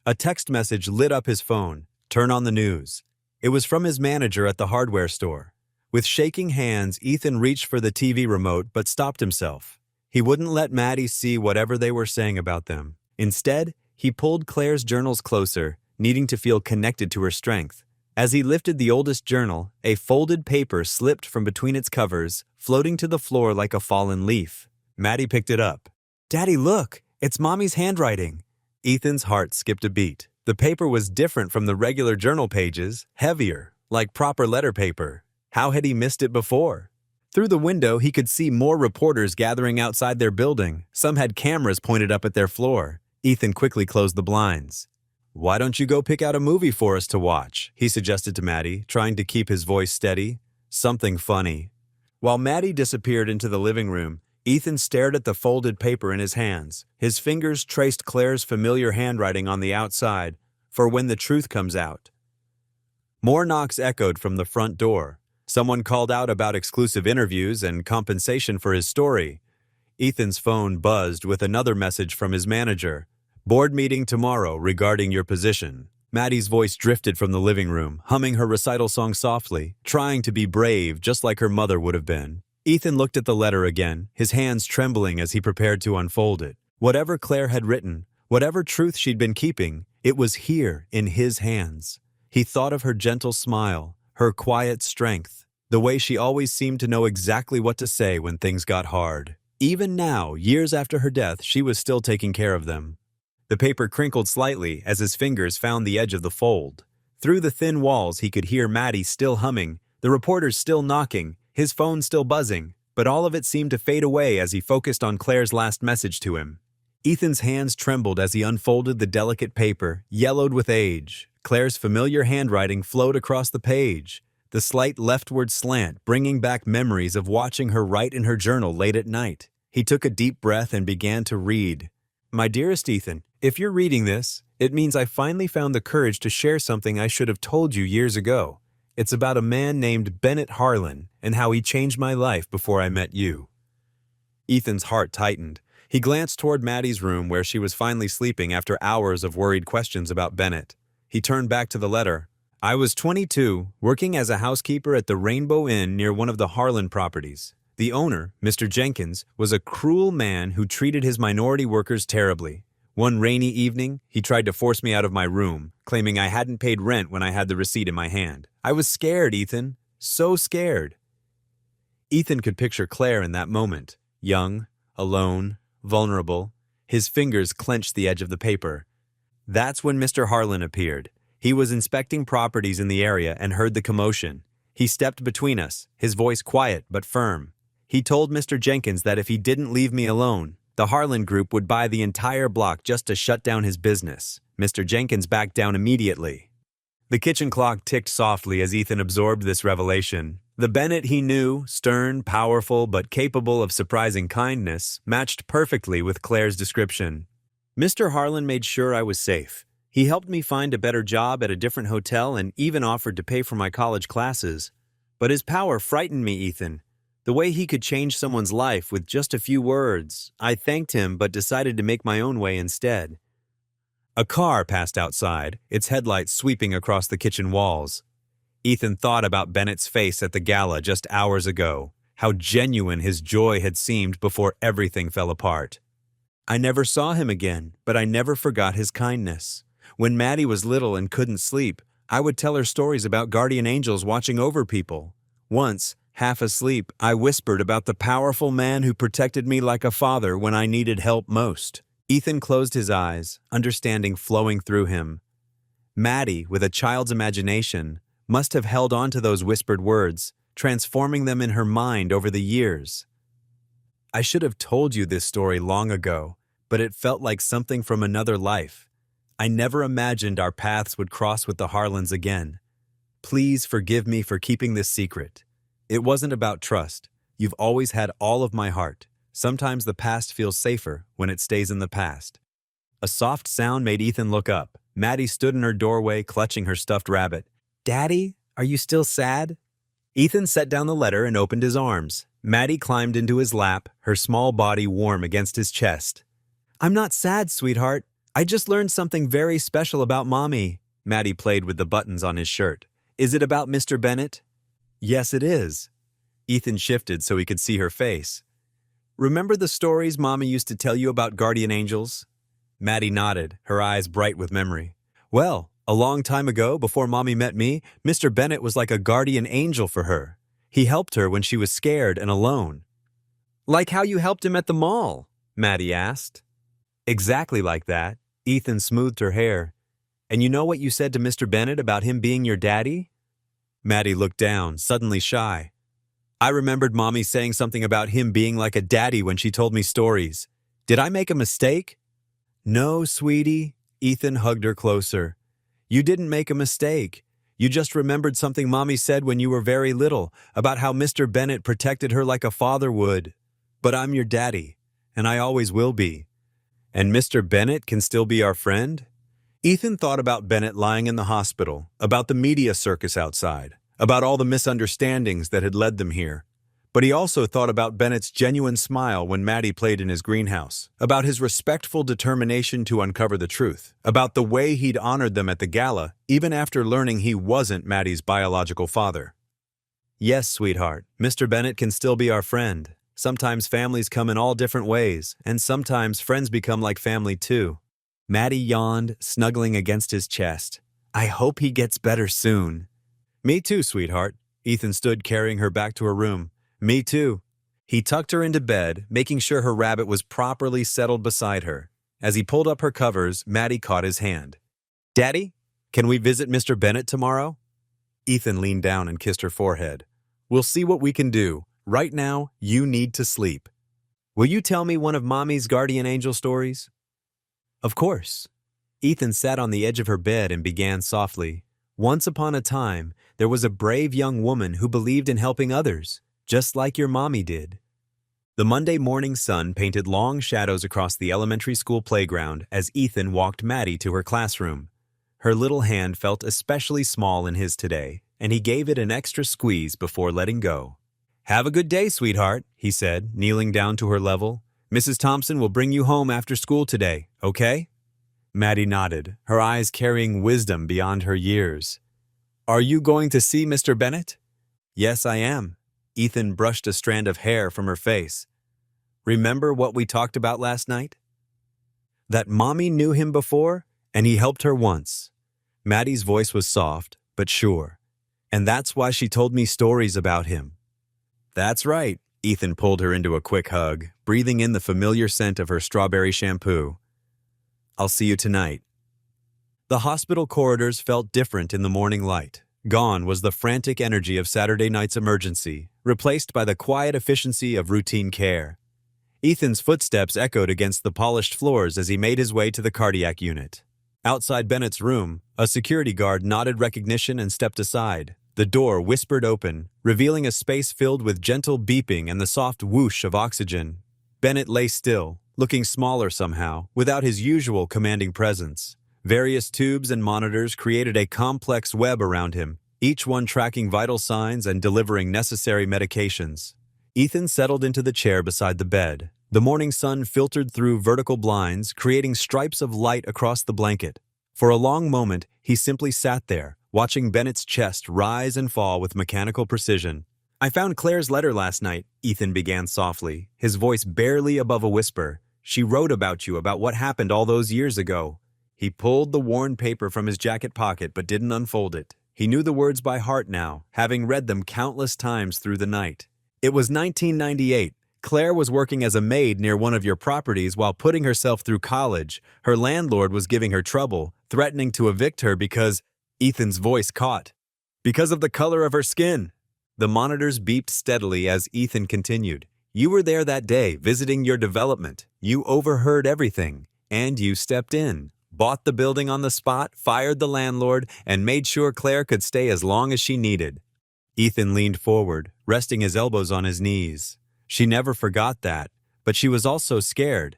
A: A text message lit up his phone. Turn on the news. It was from his manager at the hardware store. With shaking hands, Ethan reached for the TV remote but stopped himself. He wouldn't let Maddie see whatever they were saying about them. Instead, he pulled Claire's journals closer, needing to feel connected to her strength. As he lifted the oldest journal, a folded paper slipped from between its covers, floating to the floor like a fallen leaf. Maddie picked it up. Daddy, look! It's Mommy's handwriting. Ethan's heart skipped a beat. The paper was different from the regular journal pages, heavier, like proper letter paper. How had he missed it before? Through the window, he could see more reporters gathering outside their building. Some had cameras pointed up at their floor. Ethan quickly closed the blinds. Why don't you go pick out a movie for us to watch? He suggested to Maddie, trying to keep his voice steady. Something funny. While Maddie disappeared into the living room, Ethan stared at the folded paper in his hands. His fingers traced Claire's familiar handwriting on the outside, for when the truth comes out. More knocks echoed from the front door. Someone called out about exclusive interviews and compensation for his story. Ethan's phone buzzed with another message from his manager. Board meeting tomorrow regarding your position. Maddie's voice drifted from the living room, humming her recital song softly, trying to be brave just like her mother would have been. Ethan looked at the letter again, his hands trembling as he prepared to unfold it. Whatever Claire had written, whatever truth she'd been keeping, it was here in his hands. He thought of her gentle smile, her quiet strength, the way she always seemed to know exactly what to say when things got hard. Even now, years after her death, she was still taking care of them. The paper crinkled slightly as his fingers found the edge of the fold. Through the thin walls, he could hear Maddie still humming, the reporters still knocking, his phone still buzzing, but all of it seemed to fade away as he focused on Claire's last message to him. Ethan's hands trembled as he unfolded the delicate paper, yellowed with age. Claire's familiar handwriting flowed across the page, the slight leftward slant bringing back memories of watching her write in her journal late at night. He took a deep breath and began to read. My dearest Ethan, if you're reading this, it means I finally found the courage to share something I should have told you years ago. It's about a man named Bennett Harlan and how he changed my life before I met you. Ethan's heart tightened. He glanced toward Maddie's room where she was finally sleeping after hours of worried questions about Bennett. He turned back to the letter. I was 22, working as a housekeeper at the Rainbow Inn near one of the Harlan properties. The owner, Mr. Jenkins, was a cruel man who treated his minority workers terribly. One rainy evening, he tried to force me out of my room, claiming I hadn't paid rent when I had the receipt in my hand. I was scared, Ethan. So scared. Ethan could picture Claire in that moment. Young, alone, vulnerable. His fingers clenched the edge of the paper. That's when Mr. Harlan appeared. He was inspecting properties in the area and heard the commotion. He stepped between us, his voice quiet but firm. He told Mr. Jenkins that if he didn't leave me alone, the Harlan Group would buy the entire block just to shut down his business. Mr. Jenkins backed down immediately. The kitchen clock ticked softly as Ethan absorbed this revelation. The Bennett he knew, stern, powerful, but capable of surprising kindness, matched perfectly with Claire's description. Mr. Harlan made sure I was safe. He helped me find a better job at a different hotel and even offered to pay for my college classes. But his power frightened me, Ethan. The way he could change someone's life with just a few words. I thanked him but decided to make my own way instead. A car passed outside, its headlights sweeping across the kitchen walls. Ethan thought about Bennett's face at the gala just hours ago, how genuine his joy had seemed before everything fell apart. I never saw him again, but I never forgot his kindness. When Maddie was little and couldn't sleep, I would tell her stories about guardian angels watching over people. Once, half asleep, I whispered about the powerful man who protected me like a father when I needed help most. Ethan closed his eyes, understanding flowing through him. Maddie, with a child's imagination, must have held on to those whispered words, transforming them in her mind over the years. I should have told you this story long ago, but it felt like something from another life. I never imagined our paths would cross with the Harlans again. Please forgive me for keeping this secret. It wasn't about trust. You've always had all of my heart. Sometimes the past feels safer when it stays in the past. A soft sound made Ethan look up. Maddie stood in her doorway, clutching her stuffed rabbit. "Daddy, are you still sad?" Ethan set down the letter and opened his arms. Maddie climbed into his lap, her small body warm against his chest. "I'm not sad, sweetheart. I just learned something very special about Mommy." Maddie played with the buttons on his shirt. "Is it about Mr. Bennett?" "Yes, it is." Ethan shifted so he could see her face. "Remember the stories Mommy used to tell you about guardian angels?" Maddie nodded, her eyes bright with memory. "Well, a long time ago, before Mommy met me, Mr. Bennett was like a guardian angel for her. He helped her when she was scared and alone." "Like how you helped him at the mall?" Maddie asked. "Exactly like that." Ethan smoothed her hair. "And you know what you said to Mr. Bennett about him being your daddy?" Maddie looked down, suddenly shy. "I remembered Mommy saying something about him being like a daddy when she told me stories. Did I make a mistake?" "No, sweetie." Ethan hugged her closer. "You didn't make a mistake. You just remembered something Mommy said when you were very little about how Mr. Bennett protected her like a father would. But I'm your daddy, and I always will be. And Mr. Bennett can still be our friend?" Ethan thought about Bennett lying in the hospital, about the media circus outside, about all the misunderstandings that had led them here. But he also thought about Bennett's genuine smile when Maddie played in his greenhouse, about his respectful determination to uncover the truth, about the way he'd honored them at the gala, even after learning he wasn't Maddie's biological father. "Yes, sweetheart, Mr. Bennett can still be our friend. Sometimes families come in all different ways, and sometimes friends become like family too." Maddie yawned, snuggling against his chest. "I hope he gets better soon." "Me too, sweetheart." Ethan stood carrying her back to her room. "Me too." He tucked her into bed, making sure her rabbit was properly settled beside her. As he pulled up her covers, Maddie caught his hand. "Daddy, can we visit Mr. Bennett tomorrow?" Ethan leaned down and kissed her forehead. "We'll see what we can do. Right now, you need to sleep. Will you tell me one of Mommy's guardian angel stories?" "Of course." Ethan sat on the edge of her bed and began softly. "Once upon a time, there was a brave young woman who believed in helping others, just like your mommy did." The Monday morning sun painted long shadows across the elementary school playground as Ethan walked Maddie to her classroom. Her little hand felt especially small in his today, and he gave it an extra squeeze before letting go. "Have a good day, sweetheart," he said, kneeling down to her level. "Mrs. Thompson will bring you home after school today, okay?" Maddie nodded, her eyes carrying wisdom beyond her years. "Are you going to see Mr. Bennett?" "Yes, I am." Ethan brushed a strand of hair from her face. "Remember what we talked about last night? That Mommy knew him before, and he helped her once." Maddie's voice was soft, but sure. "And that's why she told me stories about him." "That's right." Ethan pulled her into a quick hug, breathing in the familiar scent of her strawberry shampoo. "I'll see you tonight." The hospital corridors felt different in the morning light. Gone was the frantic energy of Saturday night's emergency, replaced by the quiet efficiency of routine care. Ethan's footsteps echoed against the polished floors as he made his way to the cardiac unit. Outside Bennett's room, a security guard nodded recognition and stepped aside. The door whispered open, revealing a space filled with gentle beeping and the soft whoosh of oxygen. Bennett lay still, looking smaller somehow, without his usual commanding presence. Various tubes and monitors created a complex web around him, each one tracking vital signs and delivering necessary medications. Ethan settled into the chair beside the bed. The morning sun filtered through vertical blinds, creating stripes of light across the blanket. For a long moment, he simply sat there, watching Bennett's chest rise and fall with mechanical precision. "I found Claire's letter last night," Ethan began softly, his voice barely above a whisper. "She wrote about you, about what happened all those years ago." He pulled the worn paper from his jacket pocket but didn't unfold it. He knew the words by heart now, having read them countless times through the night. "It was 1998. Claire was working as a maid near one of your properties while putting herself through college. Her landlord was giving her trouble, threatening to evict her because—" Ethan's voice caught. "Because of the color of her skin." The monitors beeped steadily as Ethan continued. "You were there that day, visiting your development. You overheard everything, and you stepped in. Bought the building on the spot, fired the landlord, and made sure Claire could stay as long as she needed." Ethan leaned forward, resting his elbows on his knees. She never forgot that, but she was also scared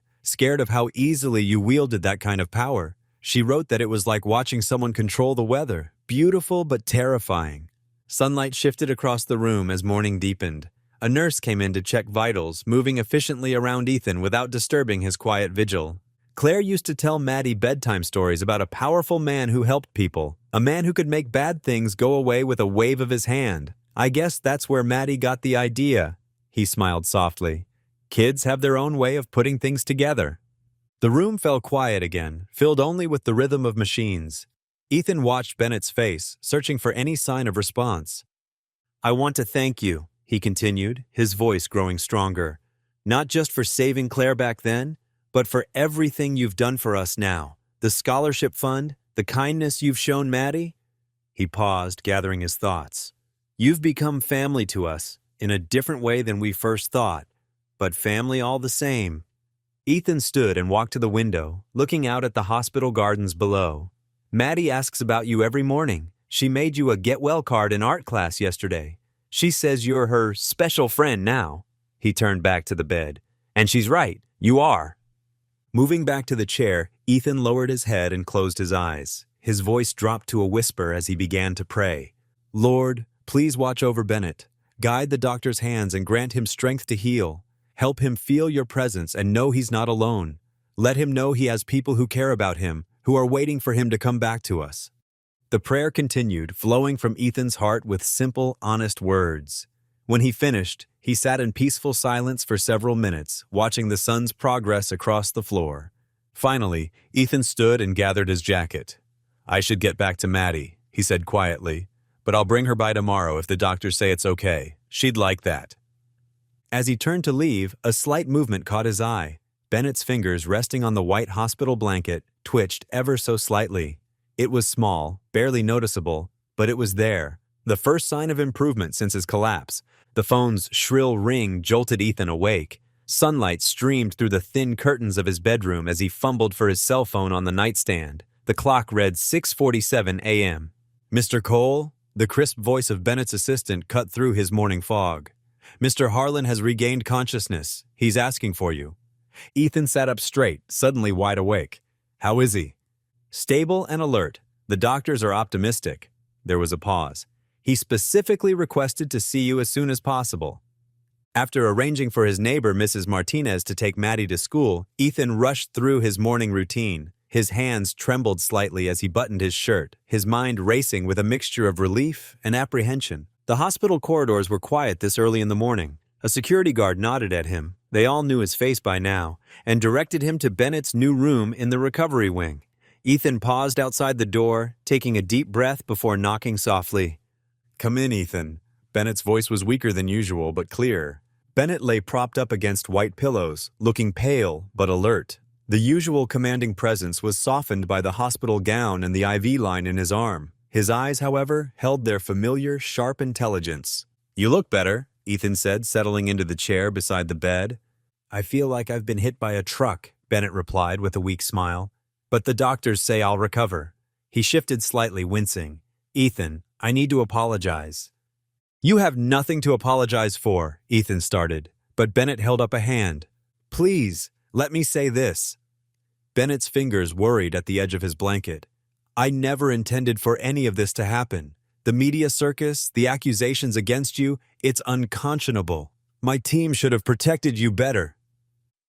A: of how easily you wielded that kind of power. She wrote that it was like watching someone control the weather, beautiful but terrifying. Sunlight shifted across the room as morning deepened. A nurse came in to check vitals, moving efficiently around Ethan without disturbing his quiet vigil. Claire used to tell Maddie bedtime stories about a powerful man who helped people, a man who could make bad things go away with a wave of his hand. "I guess that's where Maddie got the idea." He smiled softly. "Kids have their own way of putting things together." The room fell quiet again, filled only with the rhythm of machines. Ethan watched Bennett's face, searching for any sign of response. "I want to thank you," he continued, his voice growing stronger. "Not just for saving Claire back then, but for everything you've done for us now. The scholarship fund, the kindness you've shown Maddie." He paused, gathering his thoughts. "You've become family to us, in a different way than we first thought, but family all the same." Ethan stood and walked to the window, looking out at the hospital gardens below. "Maddie asks about you every morning. She made you a get-well card in art class yesterday. She says you're her special friend now." He turned back to the bed. "And she's right, you are." Moving back to the chair, Ethan lowered his head and closed his eyes. His voice dropped to a whisper as he began to pray. "Lord, please watch over Bennett. Guide the doctor's hands and grant him strength to heal. Help him feel your presence and know he's not alone. Let him know he has people who care about him, who are waiting for him to come back to us." The prayer continued, flowing from Ethan's heart with simple, honest words. When he finished, he sat in peaceful silence for several minutes, watching the sun's progress across the floor. Finally, Ethan stood and gathered his jacket. "I should get back to Maddie," he said quietly, "but I'll bring her by tomorrow if the doctors say it's okay. She'd like that." As he turned to leave, a slight movement caught his eye. Bennett's fingers, resting on the white hospital blanket, twitched ever so slightly. It was small, barely noticeable, but it was there, the first sign of improvement since his collapse. The phone's shrill ring jolted Ethan awake. Sunlight streamed through the thin curtains of his bedroom as he fumbled for his cell phone on the nightstand. The clock read 6:47 a.m. "Mr. Cole?" The crisp voice of Bennett's assistant cut through his morning fog. "Mr. Harlan has regained consciousness. He's asking for you." Ethan sat up straight, suddenly wide awake. "How is he?" "Stable and alert. The doctors are optimistic." There was a pause. "He specifically requested to see you as soon as possible." After arranging for his neighbor, Mrs. Martinez, to take Maddie to school, Ethan rushed through his morning routine. His hands trembled slightly as he buttoned his shirt, his mind racing with a mixture of relief and apprehension. The hospital corridors were quiet this early in the morning. A security guard nodded at him. They all knew his face by now, and directed him to Bennett's new room in the recovery wing. Ethan paused outside the door, taking a deep breath before knocking softly. "Come in, Ethan." Bennett's voice was weaker than usual, but clear. Bennett lay propped up against white pillows, looking pale but alert. The usual commanding presence was softened by the hospital gown and the IV line in his arm. His eyes, however, held their familiar, sharp intelligence. "You look better," Ethan said, settling into the chair beside the bed. "I feel like I've been hit by a truck," Bennett replied with a weak smile. "But the doctors say I'll recover." He shifted slightly, wincing. "Ethan, I need to apologize." "You have nothing to apologize for," Ethan started, but Bennett held up a hand. "Please, let me say this." Bennett's fingers worried at the edge of his blanket. "I never intended for any of this to happen. The media circus, the accusations against you, it's unconscionable. My team should have protected you better."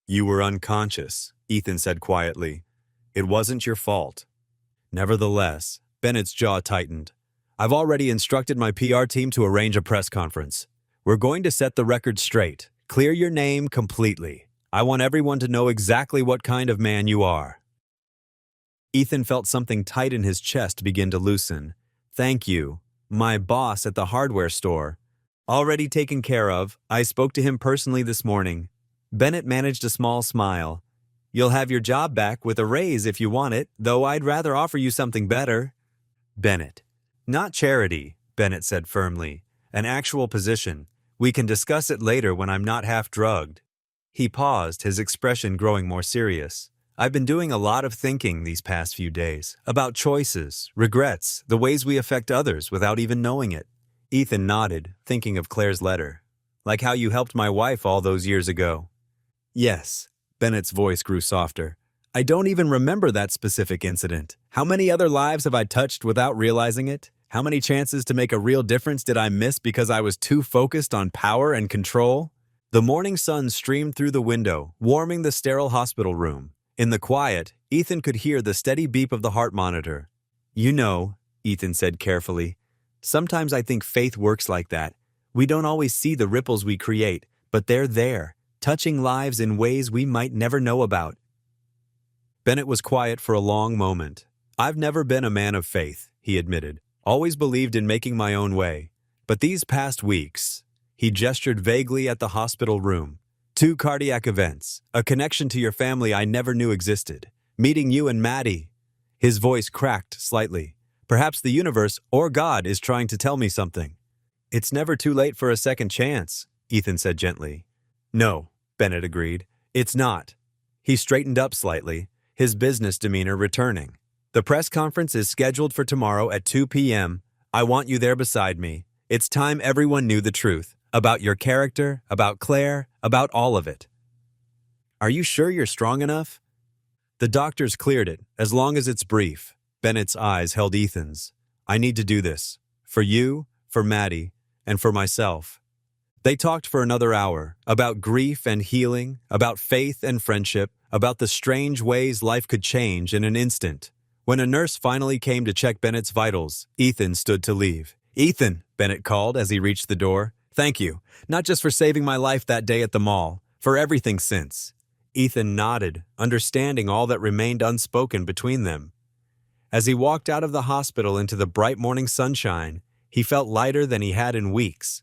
A: "You were unconscious," Ethan said quietly. "It wasn't your fault." Nevertheless, Bennett's jaw tightened. "I've already instructed my PR team to arrange a press conference. We're going to set the record straight, clear your name completely. I want everyone to know exactly what kind of man you are." Ethan felt something tight in his chest begin to loosen. "Thank you. My boss at the hardware store. Already taken care of. I spoke to him personally this morning." Bennett managed a small smile. "You'll have your job back with a raise if you want it, though I'd rather offer you something better." Bennett. "Not charity," Bennett said firmly. "An actual position. We can discuss it later when I'm not half drugged." He paused, his expression growing more serious. "I've been doing a lot of thinking these past few days, about choices, regrets, the ways we affect others without even knowing it." Ethan nodded, thinking of Claire's letter. "Like how you helped my wife all those years ago." "Yes." Bennett's voice grew softer. "I don't even remember that specific incident. How many other lives have I touched without realizing it? How many chances to make a real difference did I miss because I was too focused on power and control?" The morning sun streamed through the window, warming the sterile hospital room. In the quiet, Ethan could hear the steady beep of the heart monitor. "You know," Ethan said carefully, "sometimes I think faith works like that. We don't always see the ripples we create, but they're there, touching lives in ways we might never know about." Bennett was quiet for a long moment. "I've never been a man of faith," he admitted. "Always believed in making my own way. But these past weeks..." He gestured vaguely at the hospital room. "2 cardiac events, a connection to your family I never knew existed, meeting you and Maddie." His voice cracked slightly. "Perhaps the universe or God is trying to tell me something." "It's never too late for a second chance," Ethan said gently. "No," Bennett agreed. "It's not." He straightened up slightly, his business demeanor returning. "The press conference is scheduled for tomorrow at 2 p.m. I want you there beside me. It's time everyone knew the truth. About your character, about Claire, about all of it." "Are you sure you're strong enough?" "The doctors cleared it, as long as it's brief." Bennett's eyes held Ethan's. "I need to do this. For you, for Maddie, and for myself." They talked for another hour, about grief and healing, about faith and friendship, about the strange ways life could change in an instant. When a nurse finally came to check Bennett's vitals, Ethan stood to leave. "Ethan," Bennett called as he reached the door. "Thank you, not just for saving my life that day at the mall, for everything since." Ethan nodded, understanding all that remained unspoken between them. As he walked out of the hospital into the bright morning sunshine, he felt lighter than he had in weeks.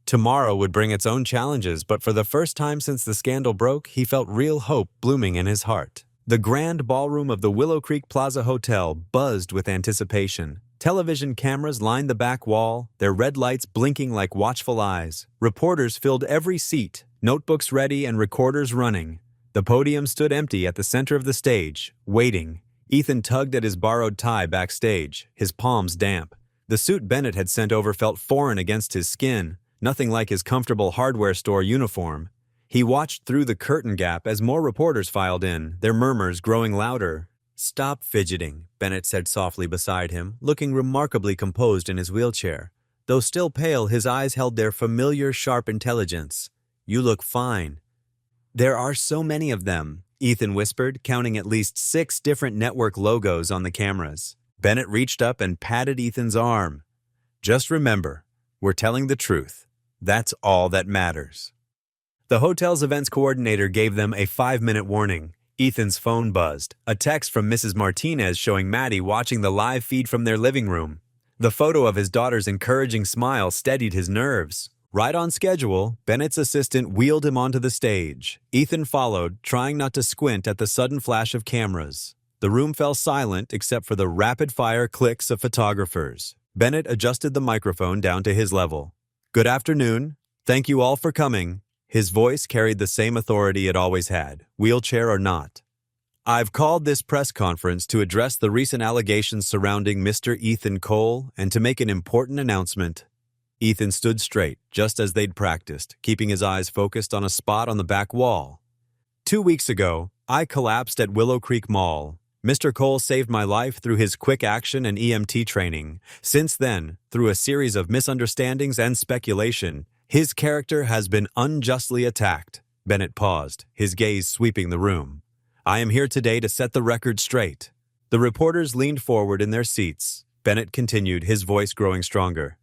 A: Tomorrow would bring its own challenges, but for the first time since the scandal broke, he felt real hope blooming in his heart. The grand ballroom of the Willow Creek Plaza Hotel buzzed with anticipation. Television cameras lined the back wall, their red lights blinking like watchful eyes. Reporters filled every seat, notebooks ready and recorders running. The podium stood empty at the center of the stage, waiting. Ethan tugged at his borrowed tie backstage, his palms damp. The suit Bennett had sent over felt foreign against his skin, nothing like his comfortable hardware store uniform. He watched through the curtain gap as more reporters filed in, their murmurs growing louder. "Stop fidgeting," Bennett said softly beside him, looking remarkably composed in his wheelchair. Though still pale, his eyes held their familiar, sharp intelligence. "You look fine." "There are so many of them," Ethan whispered, counting at least 6 different network logos on the cameras. Bennett reached up and patted Ethan's arm. "Just remember, we're telling the truth. That's all that matters." The hotel's events coordinator gave them a 5-minute warning. Ethan's phone buzzed, a text from Mrs. Martinez showing Maddie watching the live feed from their living room. The photo of his daughter's encouraging smile steadied his nerves. Right on schedule, Bennett's assistant wheeled him onto the stage. Ethan followed, trying not to squint at the sudden flash of cameras. The room fell silent except for the rapid-fire clicks of photographers. Bennett adjusted the microphone down to his level. "Good afternoon. Thank you all for coming." His voice carried the same authority it always had, wheelchair or not. "I've called this press conference to address the recent allegations surrounding Mr. Ethan Cole and to make an important announcement." Ethan stood straight, just as they'd practiced, keeping his eyes focused on a spot on the back wall. 2 weeks ago, I collapsed at Willow Creek Mall. Mr. Cole saved my life through his quick action and EMT training. Since then, through a series of misunderstandings and speculation, his character has been unjustly attacked. Bennett paused, his gaze sweeping the room. "I am here today to set the record straight." The reporters leaned forward in their seats. Bennett continued, his voice growing stronger.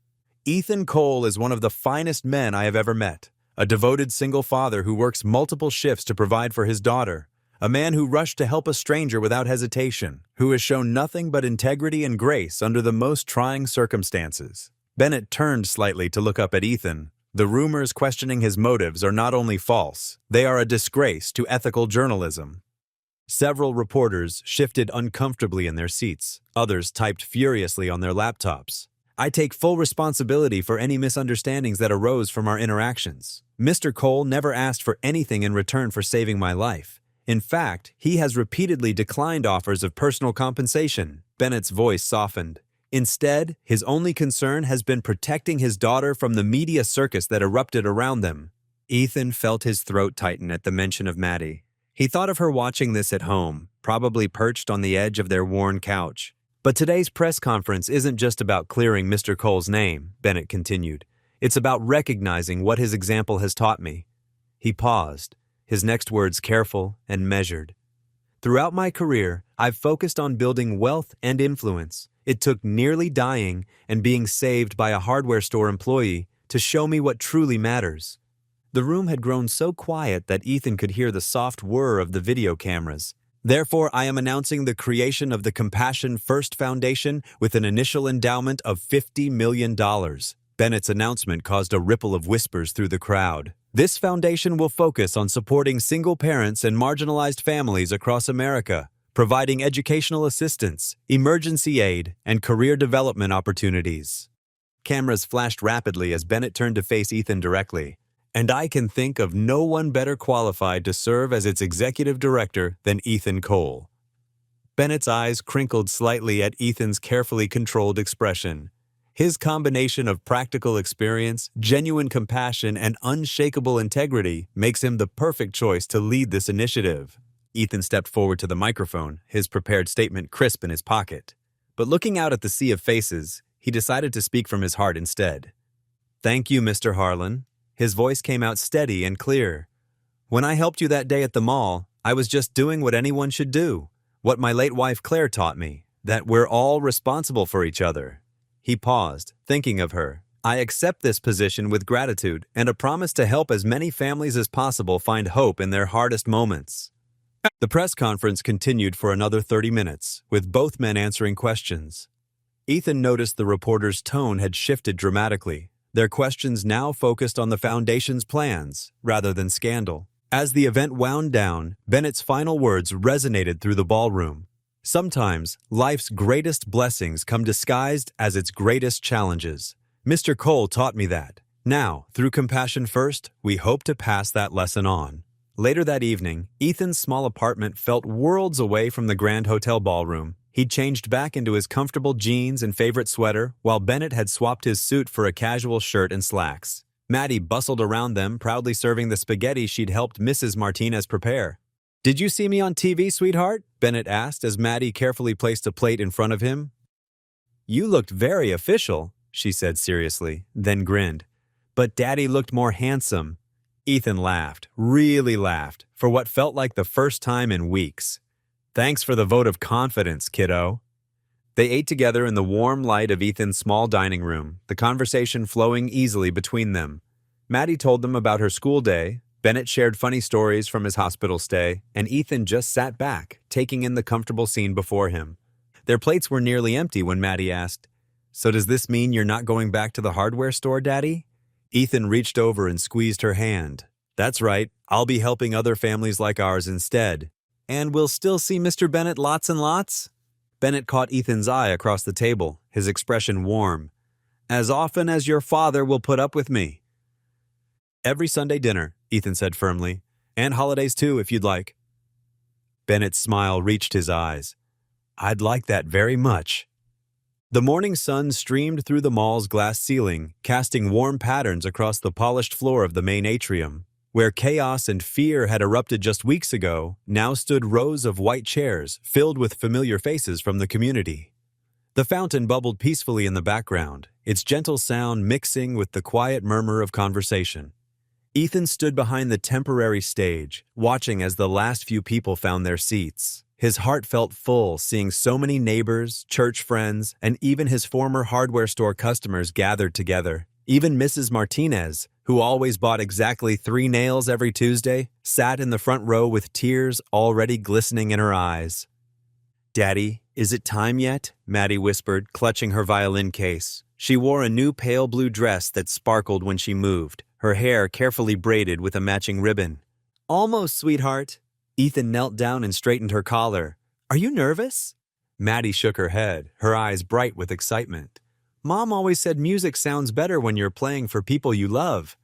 A: "Ethan Cole is one of the finest men I have ever met. A devoted single father who works multiple shifts to provide for his daughter. A man who rushed to help a stranger without hesitation, who has shown nothing but integrity and grace under the most trying circumstances." Bennett turned slightly to look up at Ethan. "The rumors questioning his motives are not only false, they are a disgrace to ethical journalism." Several reporters shifted uncomfortably in their seats. Others typed furiously on their laptops. "I take full responsibility for any misunderstandings that arose from our interactions. Mr. Cole never asked for anything in return for saving my life. In fact, he has repeatedly declined offers of personal compensation." Bennett's voice softened. "Instead, his only concern has been protecting his daughter from the media circus that erupted around them." Ethan felt his throat tighten at the mention of Maddie. He thought of her watching this at home, probably perched on the edge of their worn couch. "But today's press conference isn't just about clearing Mr. Cole's name," Bennett continued. "It's about recognizing what his example has taught me." He paused, his next words careful and measured. "Throughout my career, I've focused on building wealth and influence. It took nearly dying and being saved by a hardware store employee to show me what truly matters." The room had grown so quiet that Ethan could hear the soft whir of the video cameras. "Therefore, I am announcing the creation of the Compassion First Foundation with an initial endowment of $50 million. Bennett's announcement caused a ripple of whispers through the crowd. "This foundation will focus on supporting single parents and marginalized families across America, providing educational assistance, emergency aid, and career development opportunities." Cameras flashed rapidly as Bennett turned to face Ethan directly. "And I can think of no one better qualified to serve as its executive director than Ethan Cole." Bennett's eyes crinkled slightly at Ethan's carefully controlled expression. His combination of practical experience, genuine compassion, and unshakable integrity makes him the perfect choice to lead this initiative. Ethan stepped forward to the microphone, his prepared statement crisp in his pocket. But looking out at the sea of faces, he decided to speak from his heart instead. "Thank you, Mr. Harlan." His voice came out steady and clear. "When I helped you that day at the mall, I was just doing what anyone should do. What my late wife Claire taught me, that we're all responsible for each other." He paused, thinking of her. "I accept this position with gratitude and a promise to help as many families as possible find hope in their hardest moments." The press conference continued for another 30 minutes, with both men answering questions. Ethan noticed the reporters' tone had shifted dramatically. Their questions now focused on the foundation's plans, rather than scandal. As the event wound down, Bennett's final words resonated through the ballroom. "Sometimes, life's greatest blessings come disguised as its greatest challenges. Mr. Cole taught me that. Now, through Compassion First, we hope to pass that lesson on." Later that evening, Ethan's small apartment felt worlds away from the Grand Hotel ballroom. He'd changed back into his comfortable jeans and favorite sweater, while Bennett had swapped his suit for a casual shirt and slacks. Maddie bustled around them, proudly serving the spaghetti she'd helped Mrs. Martinez prepare. "Did you see me on TV, sweetheart?" Bennett asked as Maddie carefully placed a plate in front of him. "You looked very official," she said seriously, then grinned. "But Daddy looked more handsome." Ethan laughed, really laughed, for what felt like the first time in weeks. "Thanks for the vote of confidence, kiddo." They ate together in the warm light of Ethan's small dining room, the conversation flowing easily between them. Maddie told them about her school day, Bennett shared funny stories from his hospital stay, and Ethan just sat back, taking in the comfortable scene before him. Their plates were nearly empty when Maddie asked, "So does this mean you're not going back to the hardware store, Daddy?" Ethan reached over and squeezed her hand. That's right, I'll be helping other families like ours instead. And we'll still see Mr. Bennett lots and lots? Bennett caught Ethan's eye across the table, his expression warm. As often as your father will put up with me. Every Sunday dinner, Ethan said firmly. And holidays too, if you'd like. Bennett's smile reached his eyes. I'd like that very much. The morning sun streamed through the mall's glass ceiling, casting warm patterns across the polished floor of the main atrium. Where chaos and fear had erupted just weeks ago, now stood rows of white chairs filled with familiar faces from the community. The fountain bubbled peacefully in the background, its gentle sound mixing with the quiet murmur of conversation. Ethan stood behind the temporary stage, watching as the last few people found their seats. His heart felt full seeing so many neighbors, church friends, and even his former hardware store customers gathered together. Even Mrs. Martinez, who always bought exactly 3 nails every Tuesday, sat in the front row with tears already glistening in her eyes. Daddy, is it time yet? Maddie whispered, clutching her violin case. She wore a new pale blue dress that sparkled when she moved, her hair carefully braided with a matching ribbon. Almost, sweetheart. Ethan knelt down and straightened her collar. Are you nervous? Maddie shook her head, her eyes bright with excitement. Mom always said music sounds better when you're playing for people you love.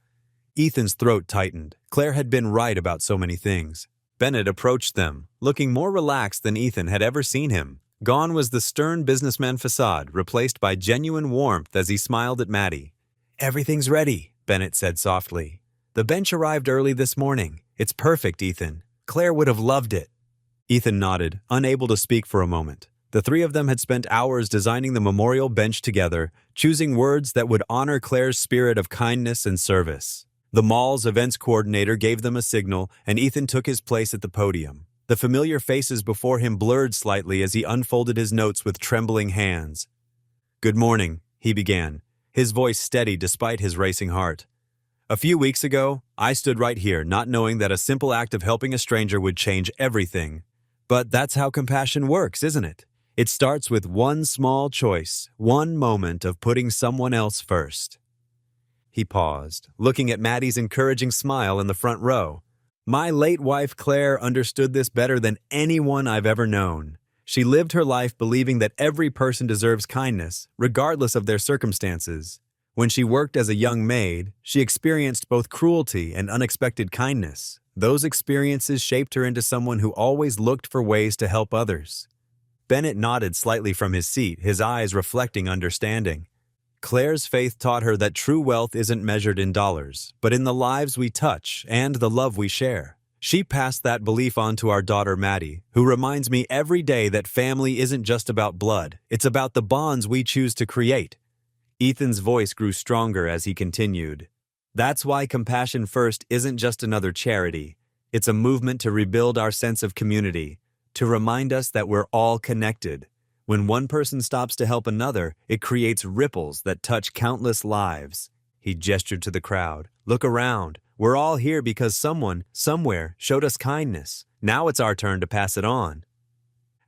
A: Ethan's throat tightened. Claire had been right about so many things. Bennett approached them, looking more relaxed than Ethan had ever seen him. Gone was the stern businessman facade, replaced by genuine warmth as he smiled at Maddie. Everything's ready, Bennett said softly. The bench arrived early this morning. It's perfect, Ethan. Claire would have loved it. Ethan nodded, unable to speak for a moment. The 3 of them had spent hours designing the memorial bench together, choosing words that would honor Claire's spirit of kindness and service. The mall's events coordinator gave them a signal, and Ethan took his place at the podium. The familiar faces before him blurred slightly as he unfolded his notes with trembling hands. Good morning, he began, his voice steady despite his racing heart. A few weeks ago, I stood right here, not knowing that a simple act of helping a stranger would change everything. But that's how compassion works, isn't it? It starts with one small choice, one moment of putting someone else first. He paused, looking at Maddie's encouraging smile in the front row. My late wife Claire understood this better than anyone I've ever known. She lived her life believing that every person deserves kindness, regardless of their circumstances. When she worked as a young maid, she experienced both cruelty and unexpected kindness. Those experiences shaped her into someone who always looked for ways to help others. Bennett nodded slightly from his seat, his eyes reflecting understanding. Claire's faith taught her that true wealth isn't measured in dollars, but in the lives we touch and the love we share. She passed that belief on to our daughter Maddie, who reminds me every day that family isn't just about blood, it's about the bonds we choose to create. Ethan's voice grew stronger as he continued. That's why Compassion First isn't just another charity. It's a movement to rebuild our sense of community, to remind us that we're all connected. When one person stops to help another, it creates ripples that touch countless lives. He gestured to the crowd. Look around. We're all here because someone, somewhere, showed us kindness. Now it's our turn to pass it on.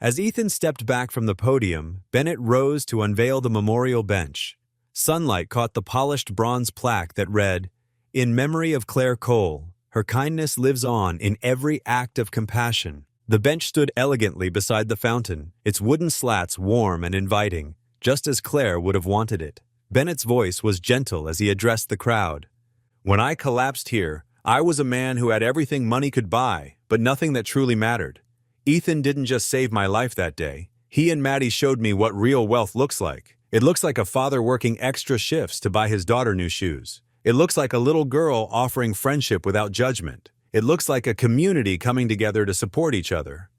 A: As Ethan stepped back from the podium, Bennett rose to unveil the memorial bench. Sunlight caught the polished bronze plaque that read, In memory of Claire Cole, her kindness lives on in every act of compassion. The bench stood elegantly beside the fountain, its wooden slats warm and inviting, just as Claire would have wanted it. Bennett's voice was gentle as he addressed the crowd. When I collapsed here, I was a man who had everything money could buy, but nothing that truly mattered. Ethan didn't just save my life that day. He and Maddie showed me what real wealth looks like. It looks like a father working extra shifts to buy his daughter new shoes. It looks like a little girl offering friendship without judgment. It looks like a community coming together to support each other.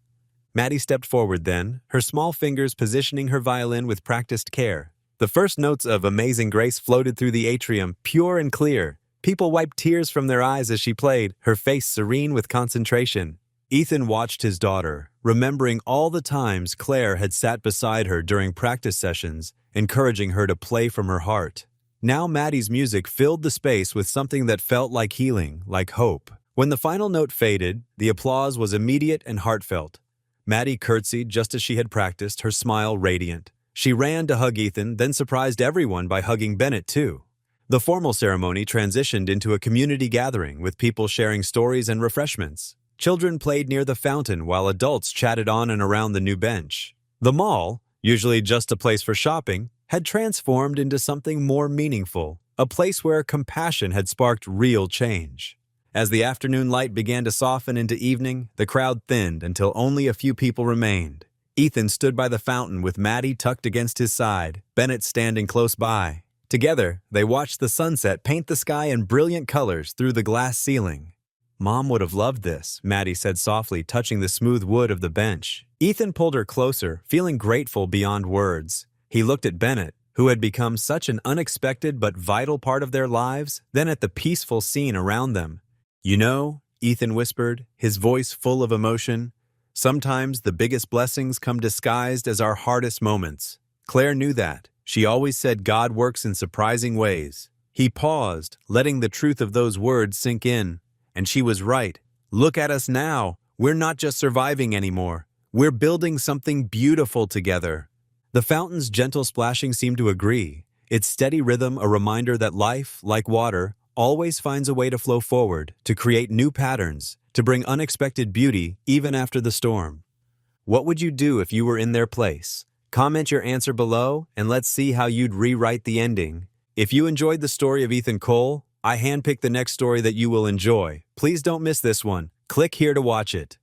A: Maddie stepped forward then, her small fingers positioning her violin with practiced care. The first notes of Amazing Grace floated through the atrium, pure and clear. People wiped tears from their eyes as she played, her face serene with concentration. Ethan watched his daughter, remembering all the times Claire had sat beside her during practice sessions, encouraging her to play from her heart. Now Maddie's music filled the space with something that felt like healing, like hope. When the final note faded, the applause was immediate and heartfelt. Maddie curtsied just as she had practiced, her smile radiant. She ran to hug Ethan, then surprised everyone by hugging Bennett too. The formal ceremony transitioned into a community gathering with people sharing stories and refreshments. Children played near the fountain while adults chatted on and around the new bench. The mall, usually just a place for shopping, had transformed into something more meaningful, a place where compassion had sparked real change. As the afternoon light began to soften into evening, the crowd thinned until only a few people remained. Ethan stood by the fountain with Maddie tucked against his side, Bennett standing close by. Together, they watched the sunset paint the sky in brilliant colors through the glass ceiling. "Mom would have loved this," Maddie said softly, touching the smooth wood of the bench. Ethan pulled her closer, feeling grateful beyond words. He looked at Bennett, who had become such an unexpected but vital part of their lives, then at the peaceful scene around them. "You know," Ethan whispered, his voice full of emotion, "sometimes the biggest blessings come disguised as our hardest moments." Claire knew that. She always said God works in surprising ways. He paused, letting the truth of those words sink in. And she was right. Look at us now. We're not just surviving anymore. We're building something beautiful together. The fountain's gentle splashing seemed to agree, its steady rhythm a reminder that life, like water, always finds a way to flow forward, to create new patterns, to bring unexpected beauty even after the storm. What would you do if you were in their place? Comment your answer below, and let's see how you'd rewrite the ending. If you enjoyed the story of Ethan Cole, I handpicked the next story that you will enjoy. Please don't miss this one. Click here to watch it.